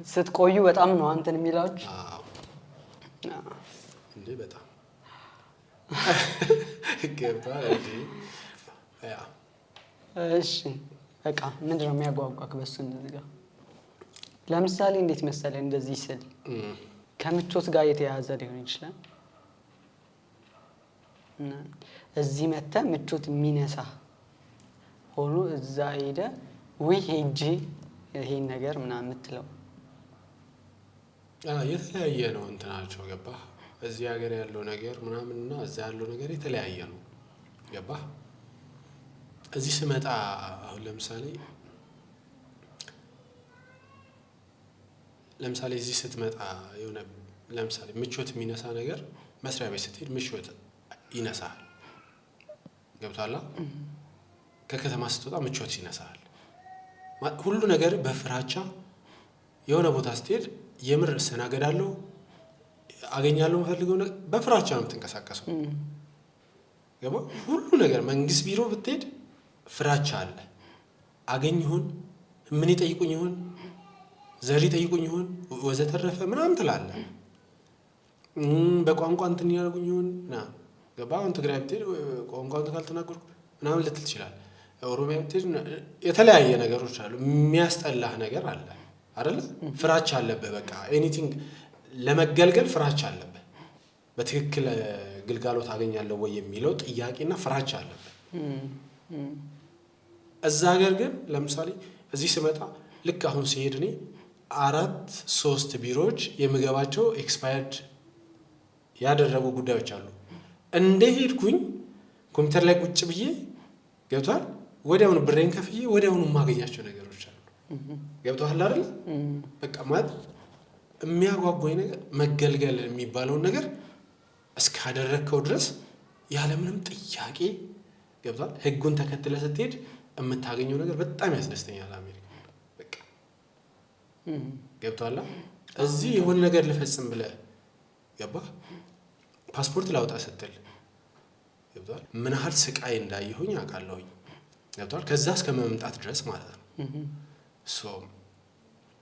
ስትቆዩ በጣም ነው አንተን የሚላችሁ። እንዴ በጣም ገባህ እንዴ? እሺ በቃ ምንድነው የሚያጓጓክ በሱ? እንደዚህ ጋር ለምሳሌ እንዴት መሰለህ እንደዚህ ስል ከምቾት ጋር የተያያዘ ሊሆን ይችላል። እዚህ መተህ ምቾት የሚነሳ ሆኖ እዛ ሄደህ ውይ ሄጄ ይሄን ነገር ምናምን የምትለው የተለያየ ነው እንትናቸው። ገባህ? እዚህ ሀገር ያለው ነገር ምናምን እና እዛ ያለው ነገር የተለያየ ነው። ገባህ? እዚህ ስመጣ አሁን ለምሳሌ እዚህ ስትመጣ የሆነ ለምሳሌ ምቾት የሚነሳ ነገር መስሪያ ቤት ስትሄድ ምቾት ይነሳል። ገብቶሃል? ከከተማ ስትወጣ ምቾት ይነሳል። ሁሉ ነገር በፍራቻ የሆነ ቦታ ስትሄድ የምር እስተናገዳለሁ አገኛለሁ የምፈልገው ነገር በፍራቻ ነው የምትንቀሳቀሰው። ገባህ? ሁሉ ነገር መንግስት ቢሮ ብትሄድ ፍራቻ አለ። አገኝ ይሆን ምን ይጠይቁኝ ይሆን ዘር ይጠይቁኝ ይሆን ወዘተረፈ ምናምን ትላለህ። በቋንቋ እንትን ያደርጉኝ ይሆን ምናምን። ገባህ? አሁን ትግራይ ብትሄድ ቋንቋውን ካልተናገርኩ ምናምን ልትል ትችላለህ። ኦሮሚያ ብትሄድ የተለያየ ነገሮች አሉ። የሚያስጠላህ ነገር አለ አይደለ? ፍራቻ አለብህ። በቃ ኤኒቲንግ ለመገልገል ፍራቻ አለብህ። በትክክል ግልጋሎት አገኛለሁ ወይ የሚለው ጥያቄና ፍራቻ አለብህ። እዛ ሀገር ግን ለምሳሌ እዚህ ስመጣ ልክ አሁን ሲሄድ እኔ 4-3 ቢሮዎች የምገባቸው ኤክስፓየርድ ያደረጉ ጉዳዮች አሉ። እንደሄድኩኝ ኮምፒውተር ላይ ቁጭ ብዬ ገብቷል ወዲያውኑ ብሬን ከፍዬ ወዲያውኑ የማገኛቸው ነገሮች አሉ። ገብቶሃል አይደል? በቃ ማለት የሚያጓጓኝ ነገር መገልገል የሚባለውን ነገር እስካደረግከው ድረስ ያለምንም ጥያቄ ገብቷል። ህጉን ተከትለ ስትሄድ የምታገኘው ነገር በጣም ያስደስተኛል። አሜሪካ በቃ ገብቶሃል። እዚህ የሆነ ነገር ልፈጽም ብለህ ገባህ ፓስፖርት ላውጣ ስትል ገብቷል ምን ያህል ስቃይ እንዳየሁኝ አውቃለሁኝ። ገብቷል ከዛ እስከ መምጣት ድረስ ማለት ነው።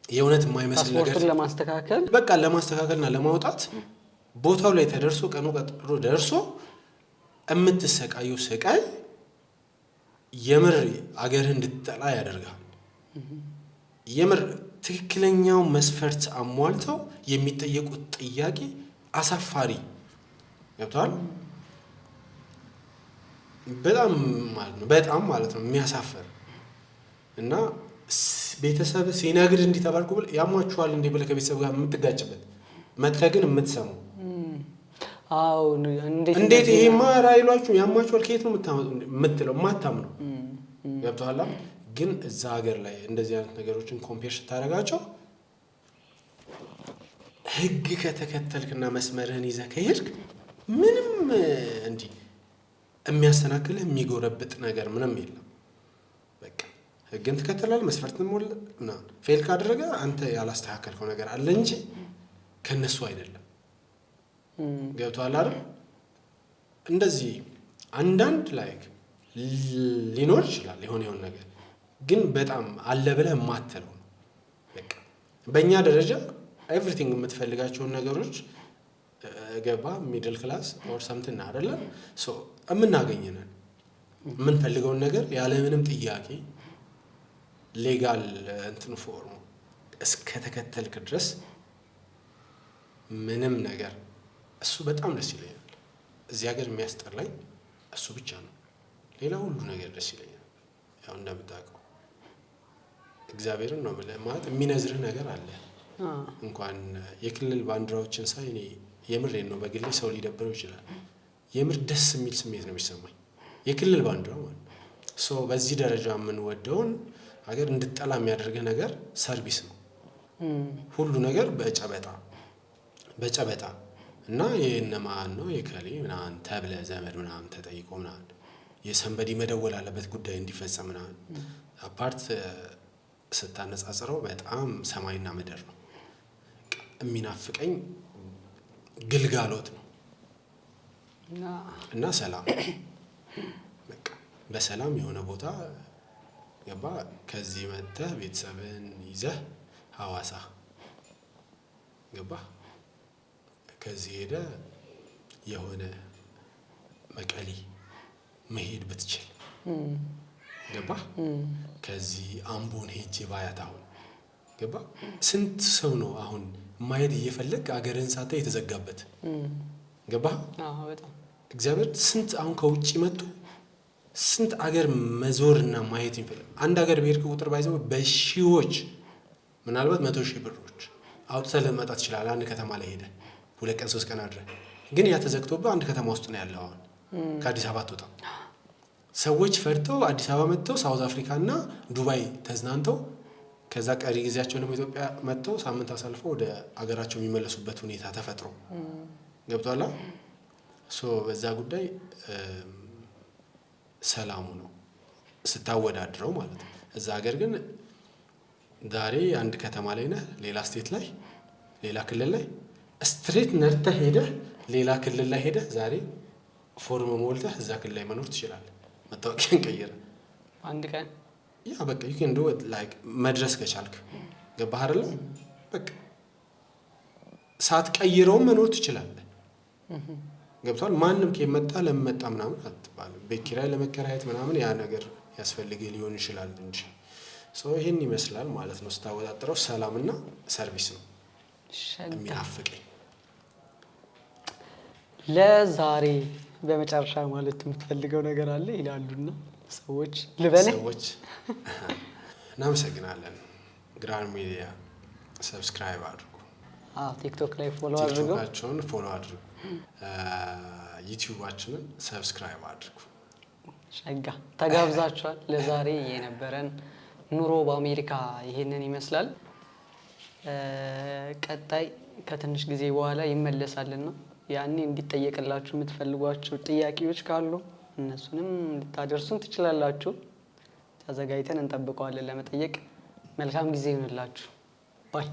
የእውነት የማይመስል ነገር ፓስፖርቱን ለማስተካከል በቃ ለማስተካከልና ለማውጣት ቦታው ላይ ተደርሶ ቀኑ ቀጥሮ ደርሶ የምትሰቃየው ስቃይ የምር አገርህ እንድትጠላ ያደርጋል። የምር ትክክለኛው መስፈርት አሟልተው የሚጠየቁት ጥያቄ አሳፋሪ ገብቷል። በጣም ማለት ነው የሚያሳፍር እና ቤተሰብ ሲነግድ እንዲህ ተባልኩ ብለህ ያሟችኋል እንዲህ ብለህ ከቤተሰብ ጋር የምትጋጭበት መጥተህ ግን የምትሰማው እንዴት ይሄማ ራይሏችሁ ያሟችኋል ከየት ነው የምትለው የማታምነው ገብቶሃል። ግን እዛ ሀገር ላይ እንደዚህ አይነት ነገሮችን ኮምፔር ስታደርጋቸው ህግ ከተከተልክና መስመርህን ይዘህ ከሄድክ ምንም እንዲህ የሚያስተናክልህ የሚጎረብጥ ነገር ምንም የለም። በቃ ህግን ትከተላለህ፣ መስፈርትን ሞላ እና ፌል ካደረገ አንተ ያላስተካከልከው ነገር አለ እንጂ ከነሱ አይደለም። ገብቶሃል አይደል? እንደዚህ አንዳንድ ላይክ ሊኖር ይችላል የሆነ ነገር ግን በጣም አለ ብለህ የማትለው ነው። በቃ በእኛ ደረጃ ኤቭሪቲንግ የምትፈልጋቸውን ነገሮች ገባ ሚድል ክላስ ኦር ሰምትና አይደለም የምናገኘነን የምንፈልገውን ነገር ያለምንም ጥያቄ ሌጋል እንትን ፎርሙ እስከተከተልክ ድረስ ምንም ነገር እሱ በጣም ደስ ይለኛል። እዚህ ሀገር የሚያስጠላኝ እሱ ብቻ ነው። ሌላ ሁሉ ነገር ደስ ይለኛል። ያው እንደምታውቀው እግዚአብሔርን ነው ማለት የሚነዝርህ ነገር አለ። እንኳን የክልል ባንዲራዎችን ሳይ እኔ የምሬን ነው በግሌ ሰው ሊደብረው ይችላል። የምር ደስ የሚል ስሜት ነው የሚሰማኝ የክልል ባንዲራ ማለት በዚህ ደረጃ የምንወደውን ሀገር እንድጠላ የሚያደርገ ነገር ሰርቪስ ነው። ሁሉ ነገር በጨበጣ እና የእነማን ነው የከሌ ምናምን ተብለ ዘመድ ምናምን ተጠይቆ ምናምን የሰንበዲ መደወል አለበት ጉዳይ እንዲፈጸም ምናምን አፓርት ስታነጻጽረው በጣም ሰማይና ምድር ነው። የሚናፍቀኝ ግልጋሎት ነው እና ሰላም በቃ በሰላም የሆነ ቦታ ገባ። ከዚህ መጥተህ ቤተሰብን ይዘህ ሐዋሳ ገባ። ከዚህ ሄደ የሆነ መቀሌ መሄድ ብትችል ገባ። ከዚህ አምቦን ሄጄ ባያት አሁን ገባ። ስንት ሰው ነው አሁን ማየት እየፈለግ አገርን ሳታ የተዘጋበት ገባ። እግዚአብሔር ስንት አሁን ከውጭ መጡ ስንት አገር መዞርና ማየት ይፈልግ። አንድ አገር በሄድክ ቁጥር ባይዘው በሺዎች ምናልባት 100,000 ብሮች አውጥተህ ልመጣ ትችላለህ። አንድ ከተማ ላይ ሄደ 2 ቀን 3 ቀን አድረ ግን ያ ተዘግቶብህ አንድ ከተማ ውስጥ ነው ያለው። አሁን ከአዲስ አበባ አትወጣም። ሰዎች ፈርተው አዲስ አበባ መጥተው ሳውዝ አፍሪካ እና ዱባይ ተዝናንተው ከዛ ቀሪ ጊዜያቸው ደግሞ ኢትዮጵያ መጥተው ሳምንት አሳልፈው ወደ አገራቸው የሚመለሱበት ሁኔታ ተፈጥሮ ገብቷላ። በዛ ጉዳይ ሰላሙ ነው ስታወዳድረው ማለት ነው። እዛ ሀገር ግን ዛሬ አንድ ከተማ ላይ ነህ፣ ሌላ ስቴት ላይ ሌላ ክልል ላይ ስትሬት ነርተህ ሄደህ ሌላ ክልል ላይ ሄደህ ዛሬ ፎርም ሞልተህ እዛ ክልል ላይ መኖር ትችላለህ። መታወቂያን ቀይረህ አንድ ቀን ያ በቃ you can do it like መድረስ ከቻልክ ገባህ አይደል? በቃ ሳትቀይረው መኖር ትችላለህ። ገብቷል። ማንም ከመጣ ለመጣ ምናምን አትባልም። ቤት ኪራይ ለመከራየት ምናምን ያ ነገር ያስፈልግህ ሊሆን ይችላል እንጂ ይሄን ይመስላል ማለት ነው። ስታወጣጥረው ሰላምና ሰርቪስ ነው የሚናፍቀኝ። ለዛሬ በመጨረሻ ማለት የምትፈልገው ነገር አለ ይላሉና ሰዎች ልበለህ? ሰዎች እናመሰግናለን። ግራን ሚዲያ ሰብስክራይብ አድርጉ። ቲክቶክ ላይ ፎሎ አድርጉ። ቲክቶካችንን ፎሎ አድርጉ። ዩቲዩባችንን ሰብስክራይብ አድርጉ። ሸጋ ተጋብዛችኋል። ለዛሬ የነበረን ኑሮ በአሜሪካ ይሄንን ይመስላል። ቀጣይ ከትንሽ ጊዜ በኋላ ይመለሳልና ያኔ እንዲጠየቅላችሁ የምትፈልጓቸው ጥያቄዎች ካሉ እነሱንም ልታደርሱን ትችላላችሁ። ተዘጋጅተን እንጠብቀዋለን ለመጠየቅ። መልካም ጊዜ ይሁንላችሁ። ባይ